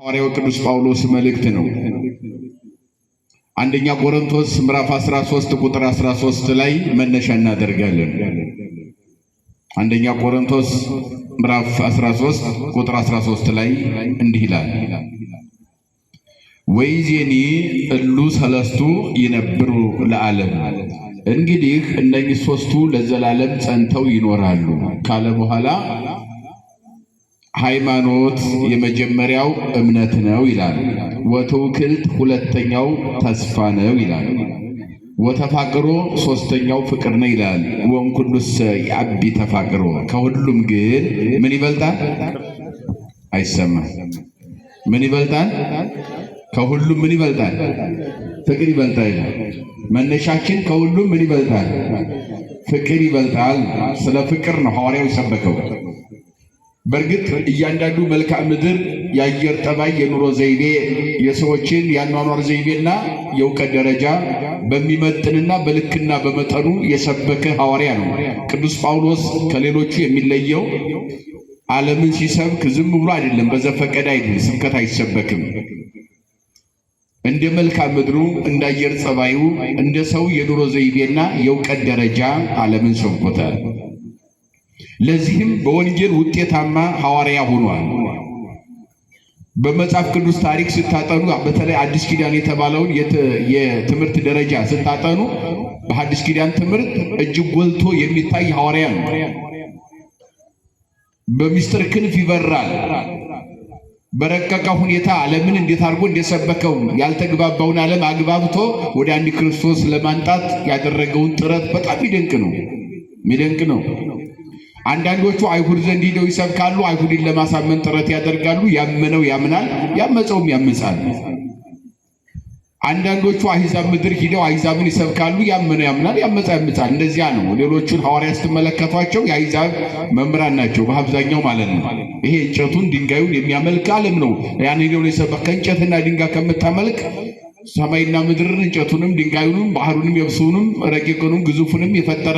ሐዋርያው ቅዱስ ጳውሎስ መልእክት ነው። አንደኛ ቆሮንቶስ ምዕራፍ 13 ቁጥር 13 ላይ መነሻ እናደርጋለን። አንደኛ ቆሮንቶስ ምዕራፍ 13 ቁጥር 13 ላይ እንዲህ ይላል፣ ወይዜኒ እሉ ሰለስቱ ይነብሩ ለዓለም፣ እንግዲህ እነዚህ ሶስቱ ለዘላለም ጸንተው ይኖራሉ ካለ በኋላ ሃይማኖት የመጀመሪያው እምነት ነው ይላል። ወተውክልት ሁለተኛው ተስፋ ነው ይላል። ወተፋቅሮ ሶስተኛው ፍቅር ነው ይላል። ወእምኩሉሰ ያቢ ተፋቅሮ፣ ከሁሉም ግን ምን ይበልጣል? አይሰማም። ምን ይበልጣል? ከሁሉም ምን ይበልጣል? ፍቅር ይበልጣል። መነሻችን ከሁሉም ምን ይበልጣል? ፍቅር ይበልጣል። ስለ ፍቅር ነው ሐዋርያው የሰበከው። በእርግጥ እያንዳንዱ መልክዓ ምድር፣ የአየር ጠባይ፣ የኑሮ ዘይቤ፣ የሰዎችን የአኗኗር ዘይቤና የእውቀት ደረጃ በሚመጥንና በልክና በመጠኑ የሰበከ ሐዋርያ ነው። ቅዱስ ጳውሎስ ከሌሎቹ የሚለየው ዓለምን ሲሰብክ ዝም ብሎ አይደለም፣ በዘፈቀደ አይደለም፣ ስብከት አይሰበክም። እንደ መልክዓ ምድሩ፣ እንደ አየር ጸባዩ፣ እንደ ሰው የኑሮ ዘይቤና የእውቀት ደረጃ ዓለምን ሰብኮታል። ለዚህም በወንጌል ውጤታማ ሐዋርያ ሆኗል። በመጽሐፍ ቅዱስ ታሪክ ስታጠኑ፣ በተለይ አዲስ ኪዳን የተባለውን የትምህርት ደረጃ ስታጠኑ፣ በአዲስ ኪዳን ትምህርት እጅግ ጎልቶ የሚታይ ሐዋርያ ነው። በሚስጥር ክንፍ ይበራል። በረቀቀ ሁኔታ ዓለምን እንዴት አድርጎ እንደሰበከው ያልተግባባውን ዓለም አግባብቶ ወደ አንድ ክርስቶስ ለማንጣት ያደረገውን ጥረት በጣም የሚደንቅ ነው። አንዳንዶቹ አይሁድ ዘንድ ሄደው ይሰብካሉ። አይሁድን ለማሳመን ጥረት ያደርጋሉ። ያመነው ያምናል፣ ያመፀውም ያመጻል። አንዳንዶቹ አሕዛብ ምድር ሄደው አሕዛብን ይሰብካሉ። ያመነው ያምናል፣ ያመፃ ያመጻል። እንደዚያ ነው። ሌሎቹን ሐዋርያት ስትመለከቷቸው የአሕዛብ መምህራን ናቸው በአብዛኛው ማለት ነው። ይሄ እንጨቱን ድንጋዩን የሚያመልክ ዓለም ነው። ያን ሄደው ይሰበክ። ከእንጨትና ድንጋይ ከምታመልክ ሰማይና ምድርን እንጨቱንም ድንጋዩንም ባህሩንም የብሱንም ረቂቁንም ግዙፉንም የፈጠረ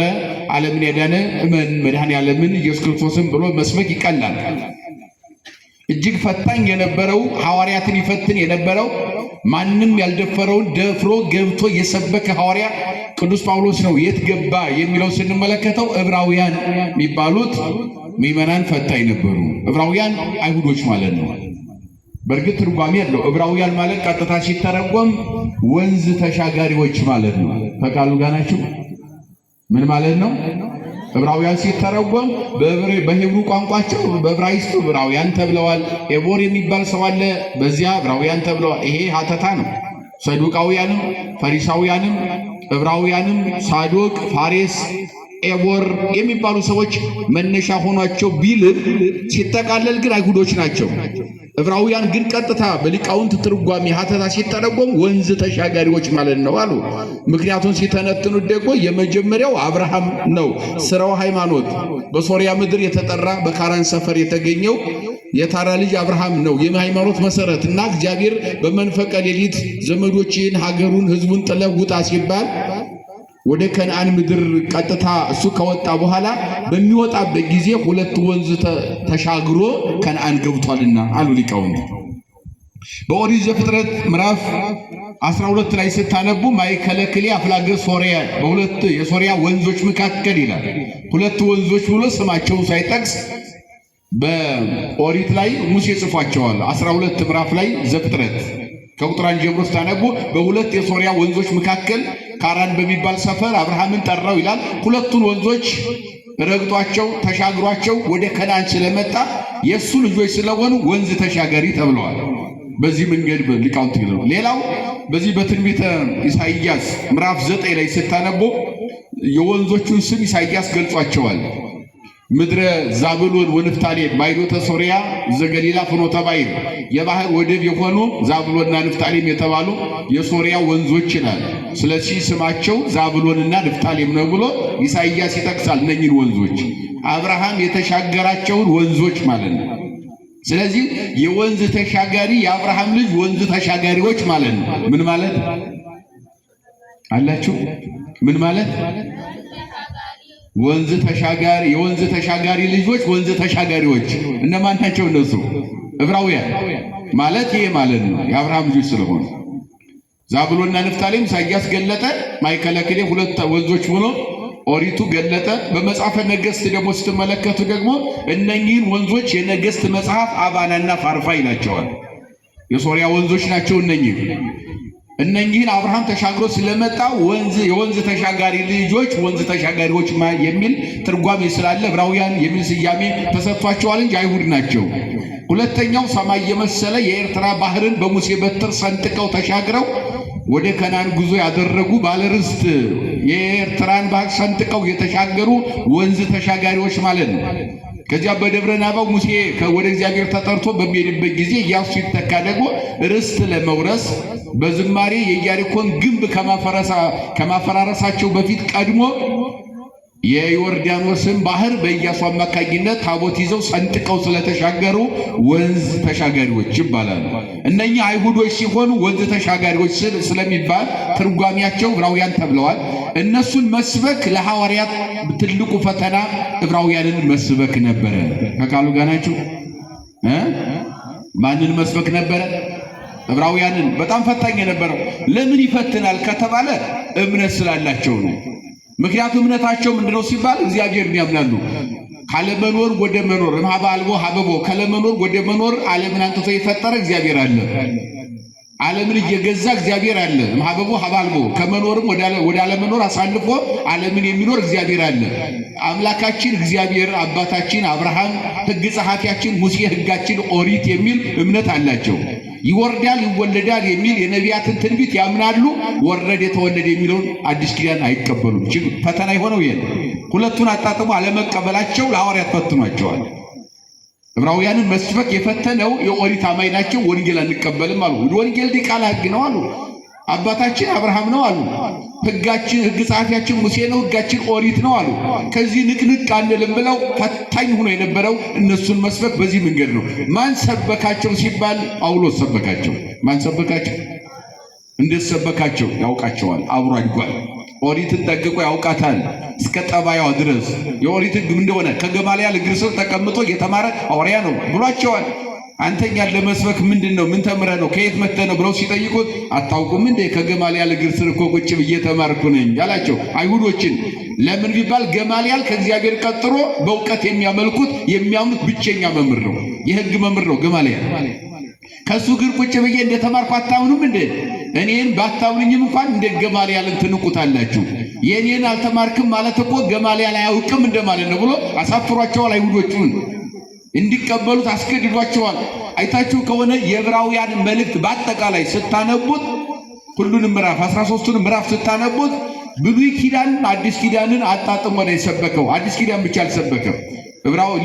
ዓለምን ያዳነ እመን መድኃኔዓለምን ኢየሱስ ክርስቶስን ብሎ መስበክ ይቀላል። እጅግ ፈታኝ የነበረው ሐዋርያትን ይፈትን የነበረው ማንም ያልደፈረውን ደፍሮ ገብቶ የሰበከ ሐዋርያ ቅዱስ ጳውሎስ ነው። የት ገባ የሚለው ስንመለከተው ዕብራውያን የሚባሉት ምዕመናን ፈታኝ ነበሩ። ዕብራውያን አይሁዶች ማለት ነው። በእርግጥ ትርጓሜ ያለው ዕብራውያን ማለት ቀጥታ ሲተረጎም ወንዝ ተሻጋሪዎች ማለት ነው። ከቃሉ ጋር ናችሁ። ምን ማለት ነው? ዕብራውያን ሲተረጎም በሄብሩ ቋንቋቸው በዕብራይስጡ ዕብራውያን ተብለዋል። ኤቦር የሚባል ሰው አለ፣ በዚያ ዕብራውያን ተብለዋል። ይሄ ሀተታ ነው። ሰዱቃውያንም ፈሪሳውያንም ዕብራውያንም ሳዶቅ፣ ፋሬስ፣ ኤቦር የሚባሉ ሰዎች መነሻ ሆኗቸው ቢልም ሲጠቃለል ግን አይሁዶች ናቸው። ዕብራውያን ግን ቀጥታ በሊቃውንት ትርጓሜ ሀተታ ሲተረጎም ወንዝ ተሻጋሪዎች ማለት ነው አሉ። ምክንያቱም ሲተነትኑት ደግሞ የመጀመሪያው አብርሃም ነው። ስራው ሃይማኖት በሶርያ ምድር የተጠራ በካራን ሰፈር የተገኘው የታራ ልጅ አብርሃም ነው። የሃይማኖት መሰረት እና እግዚአብሔር በመንፈቀ ሌሊት ዘመዶችን፣ ሀገሩን፣ ህዝቡን ጥለህ ውጣ ሲባል ወደ ከነዓን ምድር ቀጥታ እሱ ከወጣ በኋላ በሚወጣበት ጊዜ ሁለት ወንዝ ተሻግሮ ከነዓን ገብቷልና አሉ ሊቃውንት። በኦሪት ዘፍጥረት ምዕራፍ 12 ላይ ስታነቡ ማእከለ ክልኤ አፍላገ ሶርያ፣ በሁለት የሶርያ ወንዞች መካከል ይላል። ሁለት ወንዞች ብሎ ስማቸውን ሳይጠቅስ በኦሪት ላይ ሙሴ ጽፏቸዋል። 12 ምዕራፍ ላይ ዘፍጥረት ከቁጥር 1 ጀምሮ ስታነቡ በሁለት የሶርያ ወንዞች መካከል ካራን በሚባል ሰፈር አብርሃምን ጠራው ይላል። ሁለቱን ወንዞች ረግጧቸው ተሻግሯቸው ወደ ከነዓን ስለመጣ የእሱ ልጆች ስለሆኑ ወንዝ ተሻጋሪ ተብለዋል። በዚህ መንገድ ሊቃውንት ይላሉ። ሌላው በዚህ በትንቢተ ኢሳይያስ ምዕራፍ 9 ላይ ስታነቡ የወንዞቹን ስም ኢሳይያስ ገልጿቸዋል። ምድረ ዛብሎን ወንፍታሌም ማይዶተ ሶርያ ዘገሊላ ፍኖተ ባሕር፣ የባህር ወደብ የሆኑ ዛብሎንና ንፍታሌም የተባሉ የሶርያ ወንዞች ይላል። ስለዚህ ስማቸው ዛብሎንና ንፍታሌም ነው ብሎ ኢሳይያስ ይጠቅሳል። እነኝን ወንዞች አብርሃም የተሻገራቸውን ወንዞች ማለት ነው። ስለዚህ የወንዝ ተሻጋሪ የአብርሃም ልጅ ወንዝ ተሻጋሪዎች ማለት ነው። ምን ማለት አላችሁ? ምን ማለት ወንዝ ተሻጋሪ የወንዝ ተሻጋሪ ልጆች ወንዝ ተሻጋሪዎች እነማን ናቸው? እነሱ ዕብራውያን ማለት ይሄ ማለት ነው የአብርሃም ልጆች ስለሆኑ። ዛብሎንና ንፍታሌም ኢሳይያስ ገለጠ። ማእከለ ክሌብ ሁለት ወንዞች ሆኖ ኦሪቱ ገለጠ። በመጽሐፈ ነገሥት ደግሞ ስትመለከቱ ደግሞ እነኚህን ወንዞች የነገሥት መጽሐፍ አባናና ፋርፋ ይላቸዋል። የሶሪያ ወንዞች ናቸው እነኚህ። እነኚህን አብርሃም ተሻግሮ ስለመጣ የወንዝ ተሻጋሪ ልጆች ወንዝ ተሻጋሪዎች የሚል ትርጓሜ ስላለ ዕብራውያን የሚል ስያሜ ተሰጥቷቸዋል እንጂ አይሁድ ናቸው። ሁለተኛው ሰማይ የመሰለ የኤርትራ ባህርን በሙሴ በትር ሰንጥቀው ተሻግረው ወደ ከናን ጉዞ ያደረጉ ባለርስት የኤርትራን ባህር ሰንጥቀው የተሻገሩ ወንዝ ተሻጋሪዎች ማለት ነው። ከዚያ በደብረ ናባው ሙሴ ወደ እግዚአብሔር ተጠርቶ በሚሄድበት ጊዜ ኢያሱ ሲተካ ደግሞ ርስት ለመውረስ በዝማሬ የኢያሪኮን ግንብ ከማፈራረሳቸው በፊት ቀድሞ የዮርዳኖስን ባህር በኢያሱ አማካኝነት ታቦት ይዘው ሰንጥቀው ስለተሻገሩ ወንዝ ተሻጋሪዎች ይባላሉ። እነኛ አይሁዶች ሲሆኑ ወንዝ ተሻጋሪዎች ስለሚባል ትርጓሜያቸው ዕብራውያን ተብለዋል። እነሱን መስበክ ለሐዋርያት ትልቁ ፈተና ዕብራውያንን መስበክ ነበረ። ከቃሉ ጋር ናችሁ? ማንን መስበክ ነበረ? ዕብራውያንን። በጣም ፈታኝ የነበረው ለምን ይፈትናል ከተባለ እምነት ስላላቸው ነው። ምክንያቱም እምነታቸው ምንድነው ሲባል እግዚአብሔርን ያምናሉ። ካለመኖር ወደ መኖር እምኀበ አልቦ ሀበቦ፣ ካለመኖር ወደ መኖር ዓለምን አንጥቶ የፈጠረ እግዚአብሔር አለ። ዓለምን እየገዛ እግዚአብሔር አለ። እምኀበቦ ሀበ አልቦ፣ ከመኖርም ወደ አለመኖር አሳልፎ ዓለምን የሚኖር እግዚአብሔር አለ። አምላካችን እግዚአብሔር አባታችን አብርሃም፣ ሕግ ጸሐፊያችን ሙሴ ሕጋችን ኦሪት የሚል እምነት አላቸው። ይወርዳል ይወለዳል የሚል የነቢያትን ትንቢት ያምናሉ። ወረደ የተወለደ የሚለውን አዲስ ኪዳን አይቀበሉም። ፈተና የሆነው ይሄ ሁለቱን አጣጥሞ አለመቀበላቸው ለሐዋርያት ፈትኗቸዋል። ዕብራውያንን መስበክ የፈተነው የኦሪት አማኝ ናቸው። ወንጌል አንቀበልም አሉ። ወንጌል ዲቃላ ሕግ ነው አሉ። አባታችን አብርሃም ነው አሉ። ሕጋችን ሕግ ጸሐፊያችን ሙሴ ነው፣ ሕጋችን ኦሪት ነው አሉ። ከዚህ ንቅንቅ አንልም ብለው ፈታኝ ሆኖ የነበረው እነሱን መስበክ በዚህ መንገድ ነው። ማን ሰበካቸው ሲባል ጳውሎስ ሰበካቸው። ማን ሰበካቸው? እንዴት ሰበካቸው? ያውቃቸዋል። አብሮ አድጓል። ኦሪትን ጠንቅቆ ያውቃታል እስከ ጠባያዋ ድረስ። የኦሪት ሕግ እንደሆነ ከገማልያል እግር ስር ተቀምጦ የተማረ ሐዋርያ ነው ብሏቸዋል። አንተኛን ለመስበክ ምንድነው? ምን ተምረህ ነው? ከየት መጥተህ ነው ብለው ሲጠይቁት አታውቁም እንዴ? ከገማልያል እግር ስር እኮ ቁጭ ብዬ ተማርኩ ነኝ ያላቸው አይሁዶችን። ለምን ቢባል ገማልያል ከእግዚአብሔር ቀጥሮ በእውቀት የሚያመልኩት የሚያምኑት ብቸኛ መምህር ነው። የሕግ መምህር ነው ገማልያል። ከሱ እግር ቁጭ ብዬ እንደተማርኩ አታምኑም እንዴ? እኔን ባታምኑኝም እንኳን እንደ ገማልያልን ትንቁታላችሁ። የኔን አልተማርክም ማለት እኮ ገማልያል አያውቅም እንደማለት ነው ብሎ አሳፍሯቸዋል። አይሁዶቹን እንዲቀበሉት አስገድዷቸዋል። አይታችሁ ከሆነ የዕብራውያን መልእክት በአጠቃላይ ስታነቡት ሁሉንም ምዕራፍ 13ቱን ምዕራፍ ስታነቡት ብሉይ ኪዳንን አዲስ ኪዳንን አጣጥሞ ነው የሰበከው። አዲስ ኪዳን ብቻ አልሰበከም።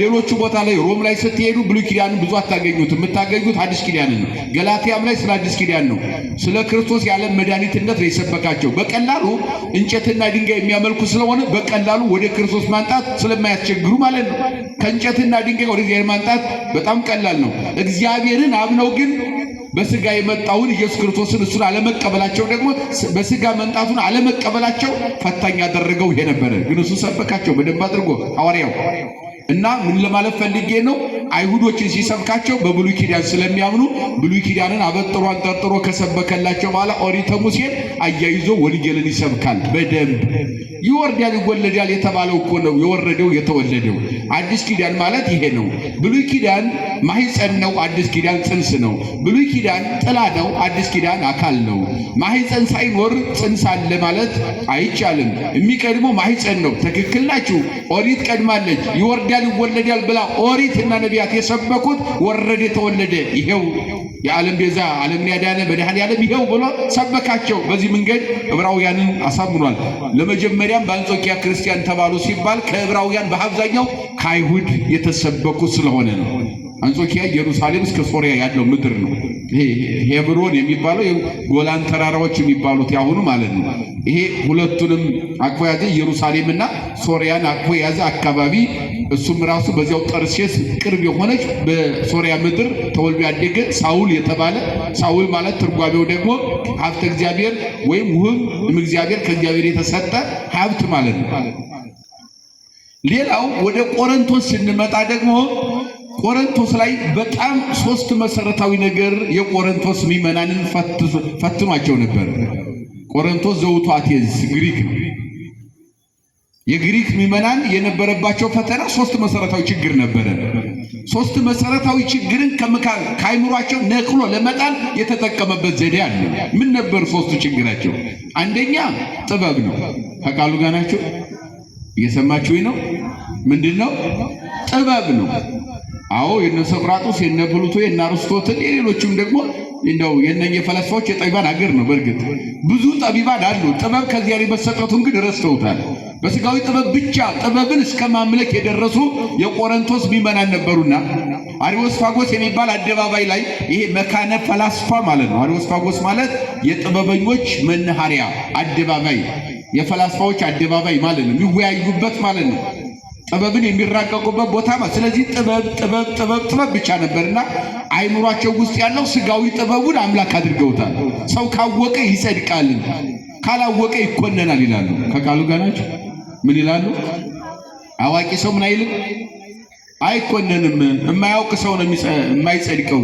ሌሎቹ ቦታ ላይ ሮም ላይ ስትሄዱ ብሉይ ኪዳንን ብዙ አታገኙትም። የምታገኙት አዲስ ኪዳንን ነው። ገላትያም ላይ ስለ አዲስ ኪዳን ነው። ስለ ክርስቶስ የዓለም መድኃኒትነት ነው የሰበካቸው። በቀላሉ እንጨትና ድንጋይ የሚያመልኩ ስለሆነ በቀላሉ ወደ ክርስቶስ ማንጣት ስለማያስቸግሩ ማለት ነው። ከእንጨትና ድንጋይ ወደ እግዚአብሔር ማንጣት በጣም ቀላል ነው። እግዚአብሔርን አምነው ግን በስጋ የመጣውን ኢየሱስ ክርስቶስን እሱን አለመቀበላቸው ደግሞ በስጋ መምጣቱን አለመቀበላቸው ፈታኝ ያደረገው ይሄ ነበረ። ግን እሱ ሰበካቸው በደንብ አድርጎ ሐዋርያው። እና ምን ለማለት ፈልጌ ነው? አይሁዶችን ሲሰብካቸው በብሉይ ኪዳን ስለሚያምኑ ብሉይ ኪዳንን አበጥሮ አንጠርጥሮ ከሰበከላቸው በኋላ ኦሪተ ሙሴን አያይዞ ወንጌልን ይሰብካል በደንብ። ይወርዳል ይወለዳል የተባለው እኮ ነው የወረደው የተወለደው። አዲስ ኪዳን ማለት ይሄ ነው። ብሉይ ኪዳን ማህፀን ነው፣ አዲስ ኪዳን ጽንስ ነው። ብሉይ ኪዳን ጥላ ነው፣ አዲስ ኪዳን አካል ነው። ማህፀን ሳይኖር ጽንስ አለ ማለት አይቻልም። የሚቀድመው ማህፀን ነው። ትክክል ናችሁ። ኦሪት ቀድማለች። ይወርዳል ይወለዳል ብላ ኦሪት እና ነቢያት የሰበኩት ወረደ የተወለደ ይሄው የዓለም ቤዛ ዓለምን ያዳነ መድኃኔዓለም ይሄው ብሎ ሰበካቸው። በዚህ መንገድ ዕብራውያንን አሳምኗል። ለመጀመሪያም በአንጾኪያ ክርስቲያን ተባሉ ሲባል ከዕብራውያን በአብዛኛው ከአይሁድ የተሰበኩ ስለሆነ ነው። አንጾኪያ ኢየሩሳሌም እስከ ሶሪያ ያለው ምድር ነው። ይሄ ሄብሮን የሚባለው ጎላን ተራራዎች የሚባሉት ያሁኑ ማለት ነው። ይሄ ሁለቱንም አቅፎ ያዘ፣ ኢየሩሳሌምና ሶሪያን አቅፎ ያዘ አካባቢ። እሱም ራሱ በዚያው ጠርሴስ ቅርብ የሆነች በሶሪያ ምድር ተወልዶ ያደገ ሳውል የተባለ፣ ሳውል ማለት ትርጓሜው ደግሞ ሀብተ እግዚአብሔር ወይም ውህብ እግዚአብሔር ከእግዚአብሔር የተሰጠ ሀብት ማለት ነው። ሌላው ወደ ቆሮንቶስ ስንመጣ ደግሞ ቆሮንቶስ ላይ በጣም ሶስት መሰረታዊ ነገር የቆሮንቶስ ምዕመናንን ፈትኗቸው ነበር። ቆሮንቶስ ዘውቱ አቴንስ ግሪክ ነው። የግሪክ ምዕመናን የነበረባቸው ፈተና ሶስት መሰረታዊ ችግር ነበረ። ሶስት መሰረታዊ ችግርን ከአይምሯቸው ነቅሎ ለመጣል የተጠቀመበት ዘዴ አለ። ምን ነበር ሶስቱ ችግራቸው? አንደኛ ጥበብ ነው። ከቃሉ ጋር ናቸው? እየሰማችሁኝ ነው? ምንድነው? ጥበብ ነው። አዎ የነ ሶቅራጦስ የነ ፕሉቶ የነ አርስቶትል የሌሎችም ደግሞ እንደው የነኚህ ፈላስፋዎች የጠቢባን ሀገር ነው። በእርግጥ ብዙ ጠቢባን አሉ። ጥበብ ከዚያ መሰጠቱን ግን ረስተውታል። በስጋዊ ጥበብ ብቻ ጥበብን እስከ ማምለክ የደረሱ የቆሮንቶስ ምዕመናን ነበሩና አሪዮስፋጎስ የሚባል አደባባይ ላይ ይሄ መካነ ፈላስፋ ማለት ነው። አሪዮስፋጎስ ማለት የጥበበኞች መናኸሪያ አደባባይ፣ የፈላስፋዎች አደባባይ ማለት ነው። የሚወያዩበት ማለት ነው። ጥበብን የሚራቀቁበት ቦታ ማለት። ስለዚህ ጥበብ ብቻ ነበርና አይምሯቸው ውስጥ ያለው ስጋዊ ጥበቡን አምላክ አድርገውታል። ሰው ካወቀ ይጸድቃል፣ ካላወቀ ይኮነናል ይላሉ። ከቃሉ ጋር ናቸው? ምን ይላሉ? አዋቂ ሰው ምን አይልም? አይኮነንም። የማያውቅ ሰው ነው የማይጸድቀው።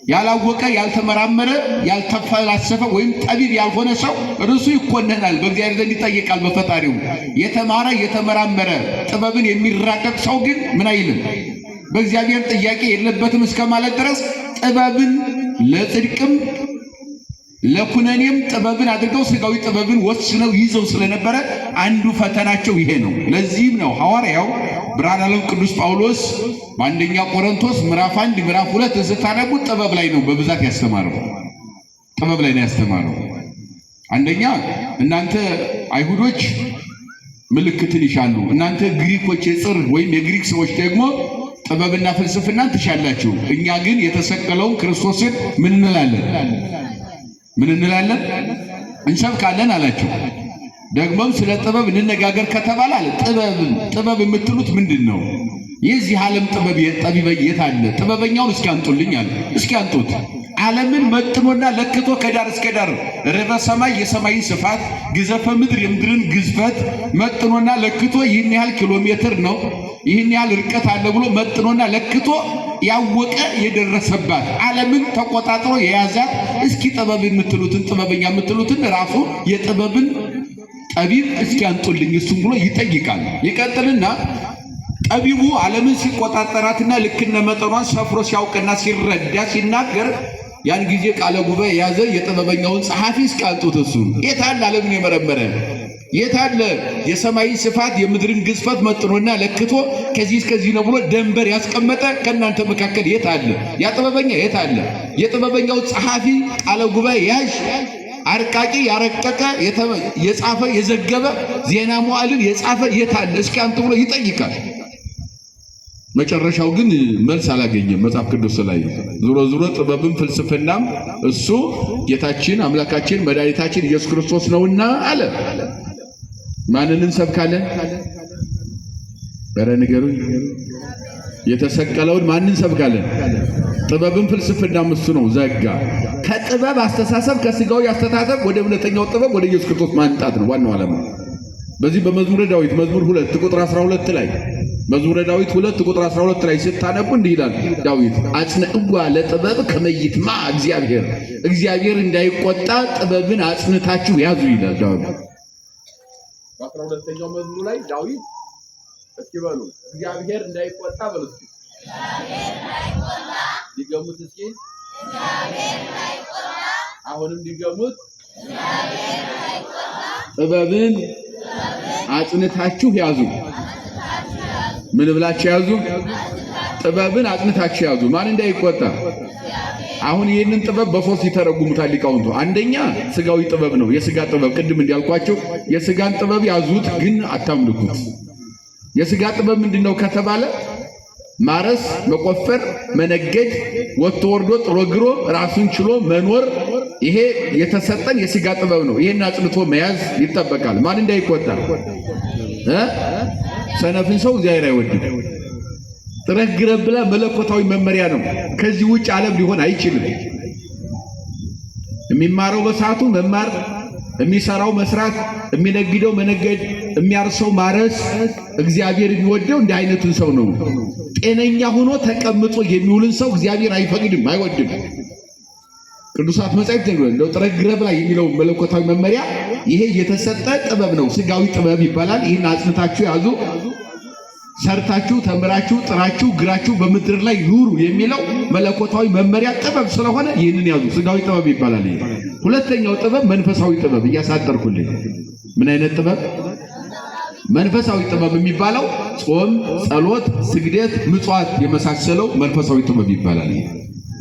ያላወቀ ያልተመራመረ ያልተፈላሰፈ ወይም ጠቢብ ያልሆነ ሰው እርሱ ይኮነናል፣ በእግዚአብሔር ዘንድ ይጠየቃል በፈጣሪው። የተማረ የተመራመረ ጥበብን የሚራቀቅ ሰው ግን ምን አይልም? በእግዚአብሔር ጥያቄ የለበትም እስከ ማለት ድረስ ጥበብን ለጽድቅም ለኩነኔም ጥበብን አድርገው ስጋዊ ጥበብን ወስነው ይዘው ስለነበረ አንዱ ፈተናቸው ይሄ ነው። ለዚህም ነው ሐዋርያው ብርሃነ ዓለም ቅዱስ ጳውሎስ በአንደኛ ቆሮንቶስ ምዕራፍ 1 ምዕራፍ 2 ስታነቡት ጥበብ ላይ ነው በብዛት ያስተማረው። ጥበብ ላይ ነው ያስተማረው። አንደኛ እናንተ አይሁዶች ምልክትን ይሻሉ፣ እናንተ ግሪኮች የጽር ወይም የግሪክ ሰዎች ደግሞ ጥበብና ፍልስፍናን ትሻላችሁ። እኛ ግን የተሰቀለውን ክርስቶስን ምን እንላለን? እንሰብካለን አላቸው። ደግሞም ስለ ጥበብ እንነጋገር ከተባለ አለ ጥበብ የምትሉት ምንድን ነው? የዚህ ዓለም ጥበብ የት አለ? ጥበበኛውን እስኪ አንጡልኝ አለ። እስኪ አንጡት። ዓለምን መጥኖና ለክቶ ከዳር እስከ ዳር ርዕበ ሰማይ የሰማይን ስፋት፣ ግዘፈ ምድር የምድርን ግዝፈት መጥኖና ለክቶ ይህን ያህል ኪሎ ሜትር ነው ይህን ያህል ርቀት አለ ብሎ መጥኖና ለክቶ ያወቀ የደረሰባት ዓለምን ተቆጣጥሮ የያዛት እስኪ ጥበብ የምትሉትን ጥበበኛ የምትሉትን ራሱ የጥበብን ጠቢብ እስኪ አንጡልኝ እሱም ብሎ ይጠይቃል። ይቀጥልና ጠቢቡ ዓለምን ሲቆጣጠራትና ልክነ መጠኗን ሰፍሮ ሲያውቅና ሲረዳ ሲናገር ያን ጊዜ ቃለ ጉባኤ የያዘ የጥበበኛውን ጸሐፊ እስኪ አንጡት እሱን የታለ ዓለምን የመረመረ የታለ የሰማይ ስፋት የምድርን ግዝፈት መጥኖና ለክቶ ከዚህ እስከዚህ ነው ብሎ ደንበር ያስቀመጠ ከእናንተ መካከል የታለ? ያ ጥበበኛ የታለ? የጥበበኛው ጸሐፊ ቃለ ጉባኤ ያዥ አርቃቂ ያረቀቀ የጻፈ የዘገበ ዜና መዋዕልን የጻፈ የታለ? እስኪ አንተ ብሎ ይጠይቃል። መጨረሻው ግን መልስ አላገኘም። መጽሐፍ ቅዱስ ላይ ዙሮ ጥበብም ፍልስፍናም እሱ ጌታችን አምላካችን መድኃኒታችን ኢየሱስ ክርስቶስ ነውና አለ። ማንን እንሰብካለን? ኧረ ንገሩኝ። የተሰቀለውን ማንን እንሰብካለን? ጥበብም ፍልስፍናም እሱ ነው። ዘጋ። ከጥበብ አስተሳሰብ ከስጋዊ አስተሳሰብ ወደ እውነተኛው ጥበብ ወደ ኢየሱስ ክርስቶስ ማንጣት ነው ዋናው ዓላማ። በዚህ በመዝሙረ ዳዊት መዝሙር 2 ቁጥር 12 ላይ መዝሙረ ዳዊት 2 ቁጥር 12 ላይ ስታነቡ እንዲህ ይላል ዳዊት አጽንዕዋ ለጥበብ ከመይትማ እግዚአብሔር እንዳይቆጣ ጥበብን አጽንታችሁ ያዙ ይላል ዳዊት። በ12ኛው መዝሙር ላይ ዳዊት እስኪ በሉ እግዚአብሔር እንዳይቆጣ በሉ እስኪ ሊገሙት እስኪ አሁንም ሊገሙት ጥበብን አጽንታችሁ ያዙ። ምን ብላችሁ ያዙ? ጥበብን አጽንታችሁ ያዙ። ማን እንዳይቆጣ? አሁን ይህንን ጥበብ በሶስት ይተረጉሙታል ሊቃውንቱ። አንደኛ ስጋዊ ጥበብ ነው፣ የስጋ ጥበብ። ቅድም እንዲያልኳቸው የስጋን ጥበብ ያዙት፣ ግን አታምልኩት። የስጋ ጥበብ ምንድነው ከተባለ ማረስ፣ መቆፈር፣ መነገድ፣ ወጥቶ ወርዶ ጥሮ ግሮ ራሱን ችሎ መኖር፣ ይሄ የተሰጠን የስጋ ጥበብ ነው። ይሄን አጽንቶ መያዝ ይጠበቃል። ማን እንዳይቆጣ? ሰነፍን ሰው እግዚአብሔር አይወድም። ጥረህ ግረህ ብላ መለኮታዊ መመሪያ ነው። ከዚህ ውጭ ዓለም ሊሆን አይችልም። የሚማረው በሰዓቱ መማር፣ የሚሰራው መስራት፣ የሚነግደው መነገድ፣ የሚያርሰው ማረስ እግዚአብሔር የሚወደው እንዲህ አይነቱን ሰው ነው። ጤነኛ ሆኖ ተቀምጦ የሚውልን ሰው እግዚአብሔር አይፈቅድም፣ አይወድም። ቅዱሳት መጻሕፍት እንደው ጥረግረብ ላይ የሚለው መለኮታዊ መመሪያ ይሄ የተሰጠ ጥበብ ነው፣ ስጋዊ ጥበብ ይባላል። ይህን አጽንታችሁ ያዙ። ሰርታችሁ ተምራችሁ ጥራችሁ ግራችሁ በምድር ላይ ኑሩ የሚለው መለኮታዊ መመሪያ ጥበብ ስለሆነ ይህንን ያዙ። ስጋዊ ጥበብ ይባላል። ይሄ ሁለተኛው ጥበብ መንፈሳዊ ጥበብ እያሳጠርኩልኝ። ምን አይነት ጥበብ? መንፈሳዊ ጥበብ የሚባለው ጾም፣ ጸሎት፣ ስግደት፣ ምጽዋት የመሳሰለው መንፈሳዊ ጥበብ ይባላል።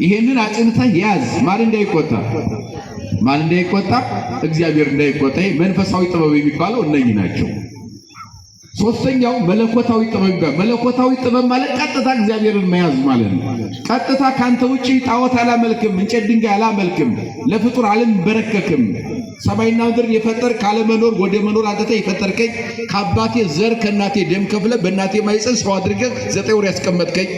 ይሄንን አጽንተህ ያዝ። ማን እንዳይቆጣ እግዚአብሔር እንዳይቆጣ። መንፈሳዊ ጥበብ የሚባለው እነኚህ ናቸው። ሶስተኛው መለኮታዊ ጥበብ ይባላል። መለኮታዊ ጥበብ ማለት ቀጥታ እግዚአብሔርን መያዝ ማለት ነው። ቀጥታ ካንተ ውጪ ጣዖት አላመልክም፣ እንጨት ድንጋይ አላመልክም፣ ለፍጡር አልንበረከክም። ሰማይና ምድር የፈጠር ካለመኖር ወደ መኖር አንተ የፈጠርከኝ ከአባቴ ዘር ከእናቴ ደም ከፍለ በእናቴ ማይፀን ሰው አድርገህ 9 ወር ያስቀመጥከኝ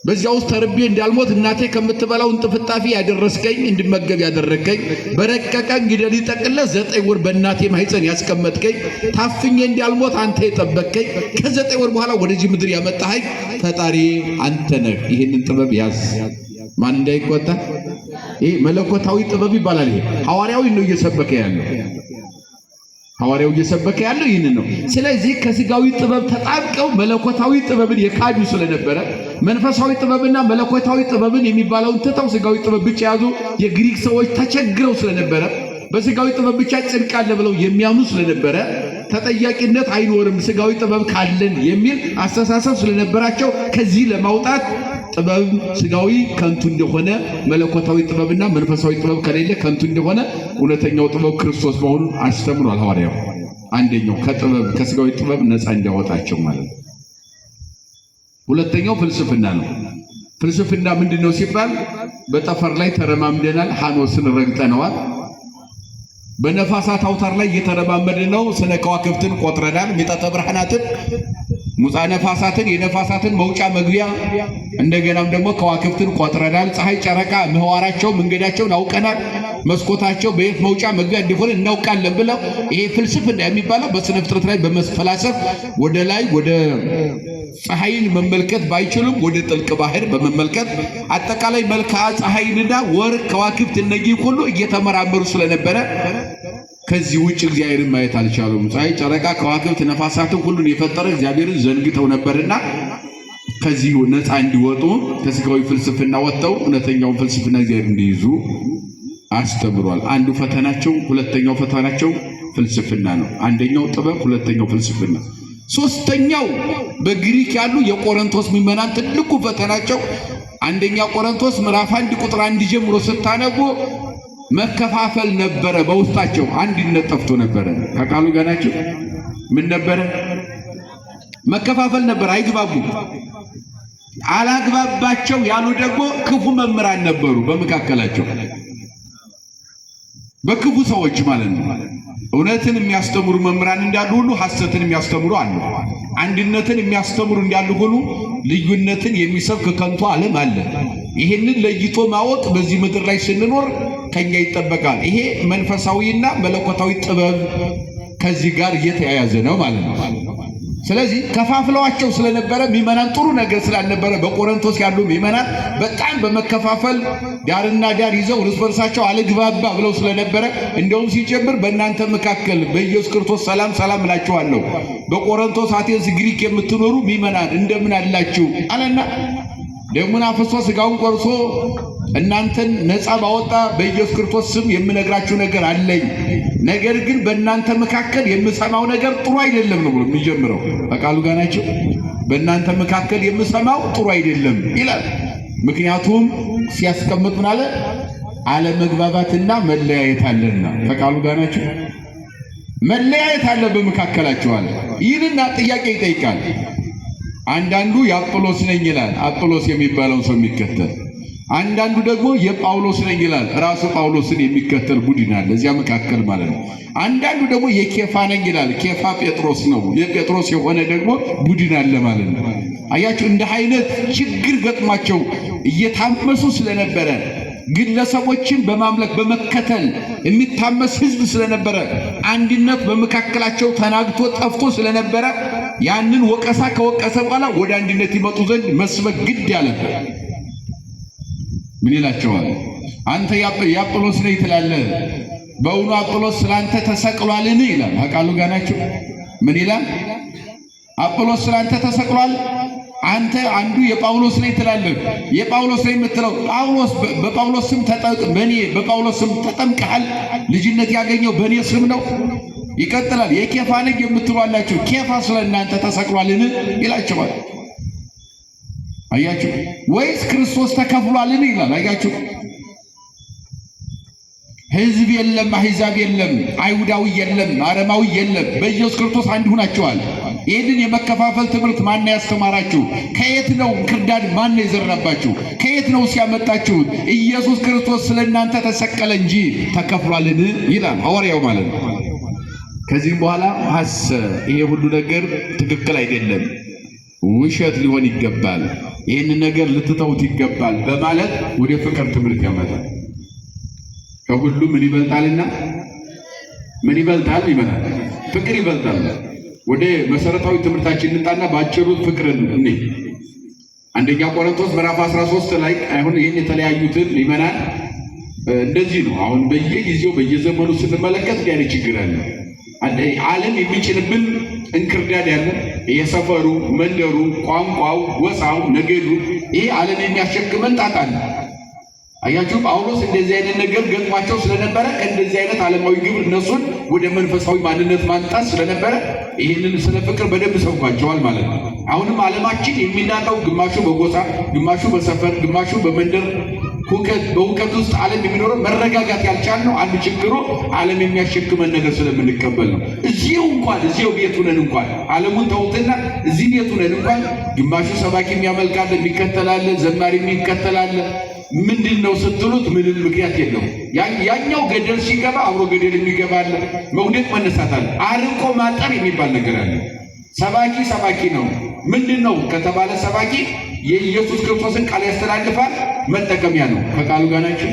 በዚያ ውስጥ ተርቤ እንዳልሞት እናቴ ከምትበላው እንጥፍጣፊ ያደረስከኝ እንድመገብ ያደረከኝ በረቀቀ እንግዲህ ሊጠቅለ 9 ወር በእናቴ ማህፀን ያስቀመጥከኝ ታፍኜ እንዳልሞት አንተ የጠበቅከኝ ከ9 ወር በኋላ ወደዚህ ምድር ያመጣኸኝ ፈጣሪ አንተ ነህ። ይሄንን ጥበብ ያዝ። ማን እንዳይቆጣ ይሄ መለኮታዊ ጥበብ ይባላል። ይሄ ሐዋርያው ነው እየሰበከ ያለው። ሐዋርያው እየሰበከ ያለው ይህንን ነው። ስለዚህ ከስጋዊ ጥበብ ተጣብቀው መለኮታዊ ጥበብን የካዱ ስለነበረ መንፈሳዊ ጥበብና መለኮታዊ ጥበብን የሚባለውን ትተው ስጋዊ ጥበብ ብቻ ያዙ። የግሪክ ሰዎች ተቸግረው ስለነበረ በስጋዊ ጥበብ ብቻ ጽድቅ አለ ብለው የሚያምኑ ስለነበረ ተጠያቂነት አይኖርም ስጋዊ ጥበብ ካለን የሚል አስተሳሰብ ስለነበራቸው ከዚህ ለማውጣት ጥበብ ስጋዊ ከንቱ እንደሆነ መለኮታዊ ጥበብና መንፈሳዊ ጥበብ ከሌለ ከንቱ እንደሆነ እውነተኛው ጥበብ ክርስቶስ መሆኑን አስተምሯል ሐዋርያው። አንደኛው ከስጋዊ ጥበብ ነፃ እንዲያወጣቸው ማለት ነው። ሁለተኛው ፍልስፍና ነው። ፍልስፍና ምንድነው ሲባል በጠፈር ላይ ተረማምደናል፣ ሐኖስን ረግጠነዋል። በነፋሳት አውታር ላይ እየተረማመድን ነው። ስነ ከዋክብትን ቆጥረናል፣ ሚጠተ ብርሃናትን፣ ሙፃ ነፋሳትን፣ የነፋሳትን መውጫ መግቢያ፣ እንደገናም ደግሞ ከዋክብትን ቆጥረናል። ፀሐይ፣ ጨረቃ ምህዋራቸው መንገዳቸውን አውቀናል። መስኮታቸው በየት መውጫ መግቢያ እንደሆነ እናውቃለን ብለው ይሄ ፍልስፍና የሚባለው በስነ ፍጥረት ላይ በመፈላሰፍ ወደ ላይ ወደ ፀሐይን መመልከት ባይችሉም ወደ ጥልቅ ባህር በመመልከት አጠቃላይ መልክዓ ፀሐይንና ወር ከዋክብት እነዚህ ሁሉ እየተመራመሩ ስለነበረ ከዚህ ውጭ እግዚአብሔርን ማየት አልቻሉም። ፀሐይ፣ ጨረቃ፣ ከዋክብት ነፋሳትን ሁሉን የፈጠረ እግዚአብሔርን ዘንግተው ነበርና ከዚህ ነፃ እንዲወጡ ከስጋዊ ፍልስፍና ወጥተው እውነተኛውን ፍልስፍና እግዚአብሔር እንዲይዙ አስተምሯል። አንዱ ፈተናቸው፣ ሁለተኛው ፈተናቸው ፍልስፍና ነው። አንደኛው ጥበብ፣ ሁለተኛው ፍልስፍና። ሶስተኛው በግሪክ ያሉ የቆሮንቶስ ምዕመናን ትልቁ ፈተናቸው አንደኛ ቆሮንቶስ ምዕራፍ 1 ቁጥር 1 ጀምሮ ስታነቡ መከፋፈል ነበረ በውስጣቸው። አንድነት ጠፍቶ ነበረ። ከቃሉ ጋር ናቸው። ምን ነበረ? መከፋፈል ነበር። አይግባቡም። አላግባባቸው ያሉ ደግሞ ክፉ መምህራን ነበሩ በመካከላቸው፣ በክፉ ሰዎች ማለት ነው። እውነትን የሚያስተምሩ መምህራን እንዳሉ ሁሉ ሐሰትን የሚያስተምሩ አሉ። አንድነትን የሚያስተምሩ እንዳሉ ሁሉ ልዩነትን የሚሰብክ ከንቱ ዓለም አለ። ይሄንን ለይቶ ማወቅ በዚህ ምድር ላይ ስንኖር ከኛ ይጠበቃል። ይሄ መንፈሳዊና መለኮታዊ ጥበብ ከዚህ ጋር እየተያያዘ ነው ማለት ነው። ስለዚህ ከፋፍለዋቸው ስለነበረ ምዕመናን ጥሩ ነገር ስላልነበረ በቆሮንቶስ ያሉ ምዕመናን በጣም በመከፋፈል ዳርና ዳር ይዘው እርስ በርሳቸው አልግባባ ብለው ስለነበረ እንደውም ሲጀምር በእናንተ መካከል በኢየሱስ ክርስቶስ ሰላም ሰላም እላችኋለሁ፣ በቆሮንቶስ አቴንስ ግሪክ የምትኖሩ ምዕመናን እንደምን አላችሁ አለና ደሙን አፍስሶ ሥጋውን ቆርሶ እናንተን ነፃ ባወጣ በኢየሱስ ክርስቶስ ስም የምነግራችሁ ነገር አለኝ። ነገር ግን በእናንተ መካከል የምሰማው ነገር ጥሩ አይደለም ነው ብሎ የሚጀምረው። በቃሉ ጋር ናቸው። በእናንተ መካከል የምሰማው ጥሩ አይደለም ይላል። ምክንያቱም ሲያስቀምጥ ምን አለ? አለመግባባትና መለያየት አለና። በቃሉ ጋር ናቸው። መለያየት አለ በመካከላችሁ አለ። ይህንና ጥያቄ ይጠይቃል። አንዳንዱ የአጵሎስ ነኝ ይላል፣ አጵሎስ የሚባለውን ሰው የሚከተል። አንዳንዱ ደግሞ የጳውሎስ ነኝ ይላል፣ ራሱ ጳውሎስን የሚከተል ቡድን አለ እዚያ መካከል ማለት ነው። አንዳንዱ ደግሞ የኬፋ ነኝ ይላል፣ ኬፋ ጴጥሮስ ነው፣ የጴጥሮስ የሆነ ደግሞ ቡድን አለ ማለት ነው። አያችሁ፣ እንደ አይነት ችግር ገጥሟቸው እየታመሱ ስለነበረ ግለሰቦችን በማምለክ በመከተል የሚታመስ ህዝብ ስለነበረ አንድነት በመካከላቸው ተናግቶ ጠፍቶ ስለነበረ ያንን ወቀሳ ከወቀሰ በኋላ ወደ አንድነት ይመጡ ዘንድ መስበክ ግድ ያለበት። ምን ይላቸዋል? አንተ የአጵሎስ ነህ ትላለህ፣ በእውኑ አጵሎስ ስላንተ ተሰቅሏልን? ይላል። ቃሉ ጋር ናቸው። ምን ይላል? አጵሎስ ስላንተ ተሰቅሏል። አንተ አንዱ የጳውሎስ ነኝ ትላለህ። የጳውሎስ ነኝ የምትለው ጳውሎስ በጳውሎስ ስም በጳውሎስ ስም ተጠምቀሃል። ልጅነት ያገኘው በእኔ ስም ነው። ይቀጥላል። የኬፋ ነኝ የምትሉ አላችሁ። ኬፋ ስለእናንተ ተሰቅሏልን? ይላቸዋል። አያችሁ? ወይስ ክርስቶስ ተከፍሏልን? ይላል። አያችሁ? ህዝብ የለም፣ አሕዛብ የለም፣ አይሁዳዊ የለም፣ አረማዊ የለም፣ በኢየሱስ ክርስቶስ አንድ ሆናችኋል። ይህንን የመከፋፈል ትምህርት ማን ያስተማራችሁ? ከየት ነው እንክርዳድ ማን የዘራባችሁ? ከየት ነው ሲያመጣችሁት? ኢየሱስ ክርስቶስ ስለእናንተ ተሰቀለ እንጂ ተከፍሏልን? ይላል ሐዋርያው ማለት ነው። ከዚህም በኋላ ይሄ ሁሉ ነገር ትክክል አይደለም፣ ውሸት ሊሆን ይገባል፣ ይህንን ነገር ልትተውት ይገባል በማለት ወደ ፍቅር ትምህርት ያመጣል። ከሁሉ ምን ይበልጣልና? ምን ይበልጣል? ይመጣል። ፍቅር ይበልጣል። ወደ መሰረታዊ ትምህርታችን እንጣና ባጭሩ ፍቅርን እንይ። አንደኛ ቆሮንቶስ ምዕራፍ 13 ላይ አሁን ይህን የተለያዩትን ይመናል እንደዚህ ነው። አሁን በየጊዜው በየዘመኑ ስንመለከት ያለ ችግር አለ። ዓለም የሚጭንብን እንክርዳድ ያለ የሰፈሩ፣ መንደሩ፣ ቋንቋው፣ ጎሳው፣ ነገዱ ይሄ ዓለም የሚያሸክመን ጣጣ አለ። አያችሁ? ጳውሎስ እንደዚህ አይነት ነገር ገጥሟቸው ስለነበረ እንደዚህ አይነት ዓለማዊ ግብር እነሱን ወደ መንፈሳዊ ማንነት ማንጣት ስለነበረ ይህንን ስለ ፍቅር በደንብ ሰብኳቸዋል ማለት ነው። አሁንም ዓለማችን የሚናጠው ግማሹ በጎሳ፣ ግማሹ በሰፈር፣ ግማሹ በመንደር በሁከት ውስጥ ዓለም የሚኖረው መረጋጋት ያልቻልነው አንድ ችግሩ ዓለም የሚያሸክመን ነገር ስለምንቀበል ነው። እዚሁ ቤት ሆነን እንኳን ዓለሙን ተውትና እዚህ ቤት ሆነን እንኳን ግማሹ ሰባኪ የሚያመልካለ የሚከተላለ፣ ዘማሪ የሚከተላለ። ምንድን ነው ስትሉት ምንም ምክንያት የለውም። ያኛው ገደል ሲገባ አብሮ ገደል የሚገባለ፣ መውደቅ መነሳት አለ። አርቆ ማጠር የሚባል ነገር አለ። ሰባኪ ነው። ምንድን ነው ከተባለ ሰባኪ የኢየሱስ ክርስቶስን ቃል ያስተላልፋል። መጠቀሚያ ነው። ከቃሉ ጋር ናቸው።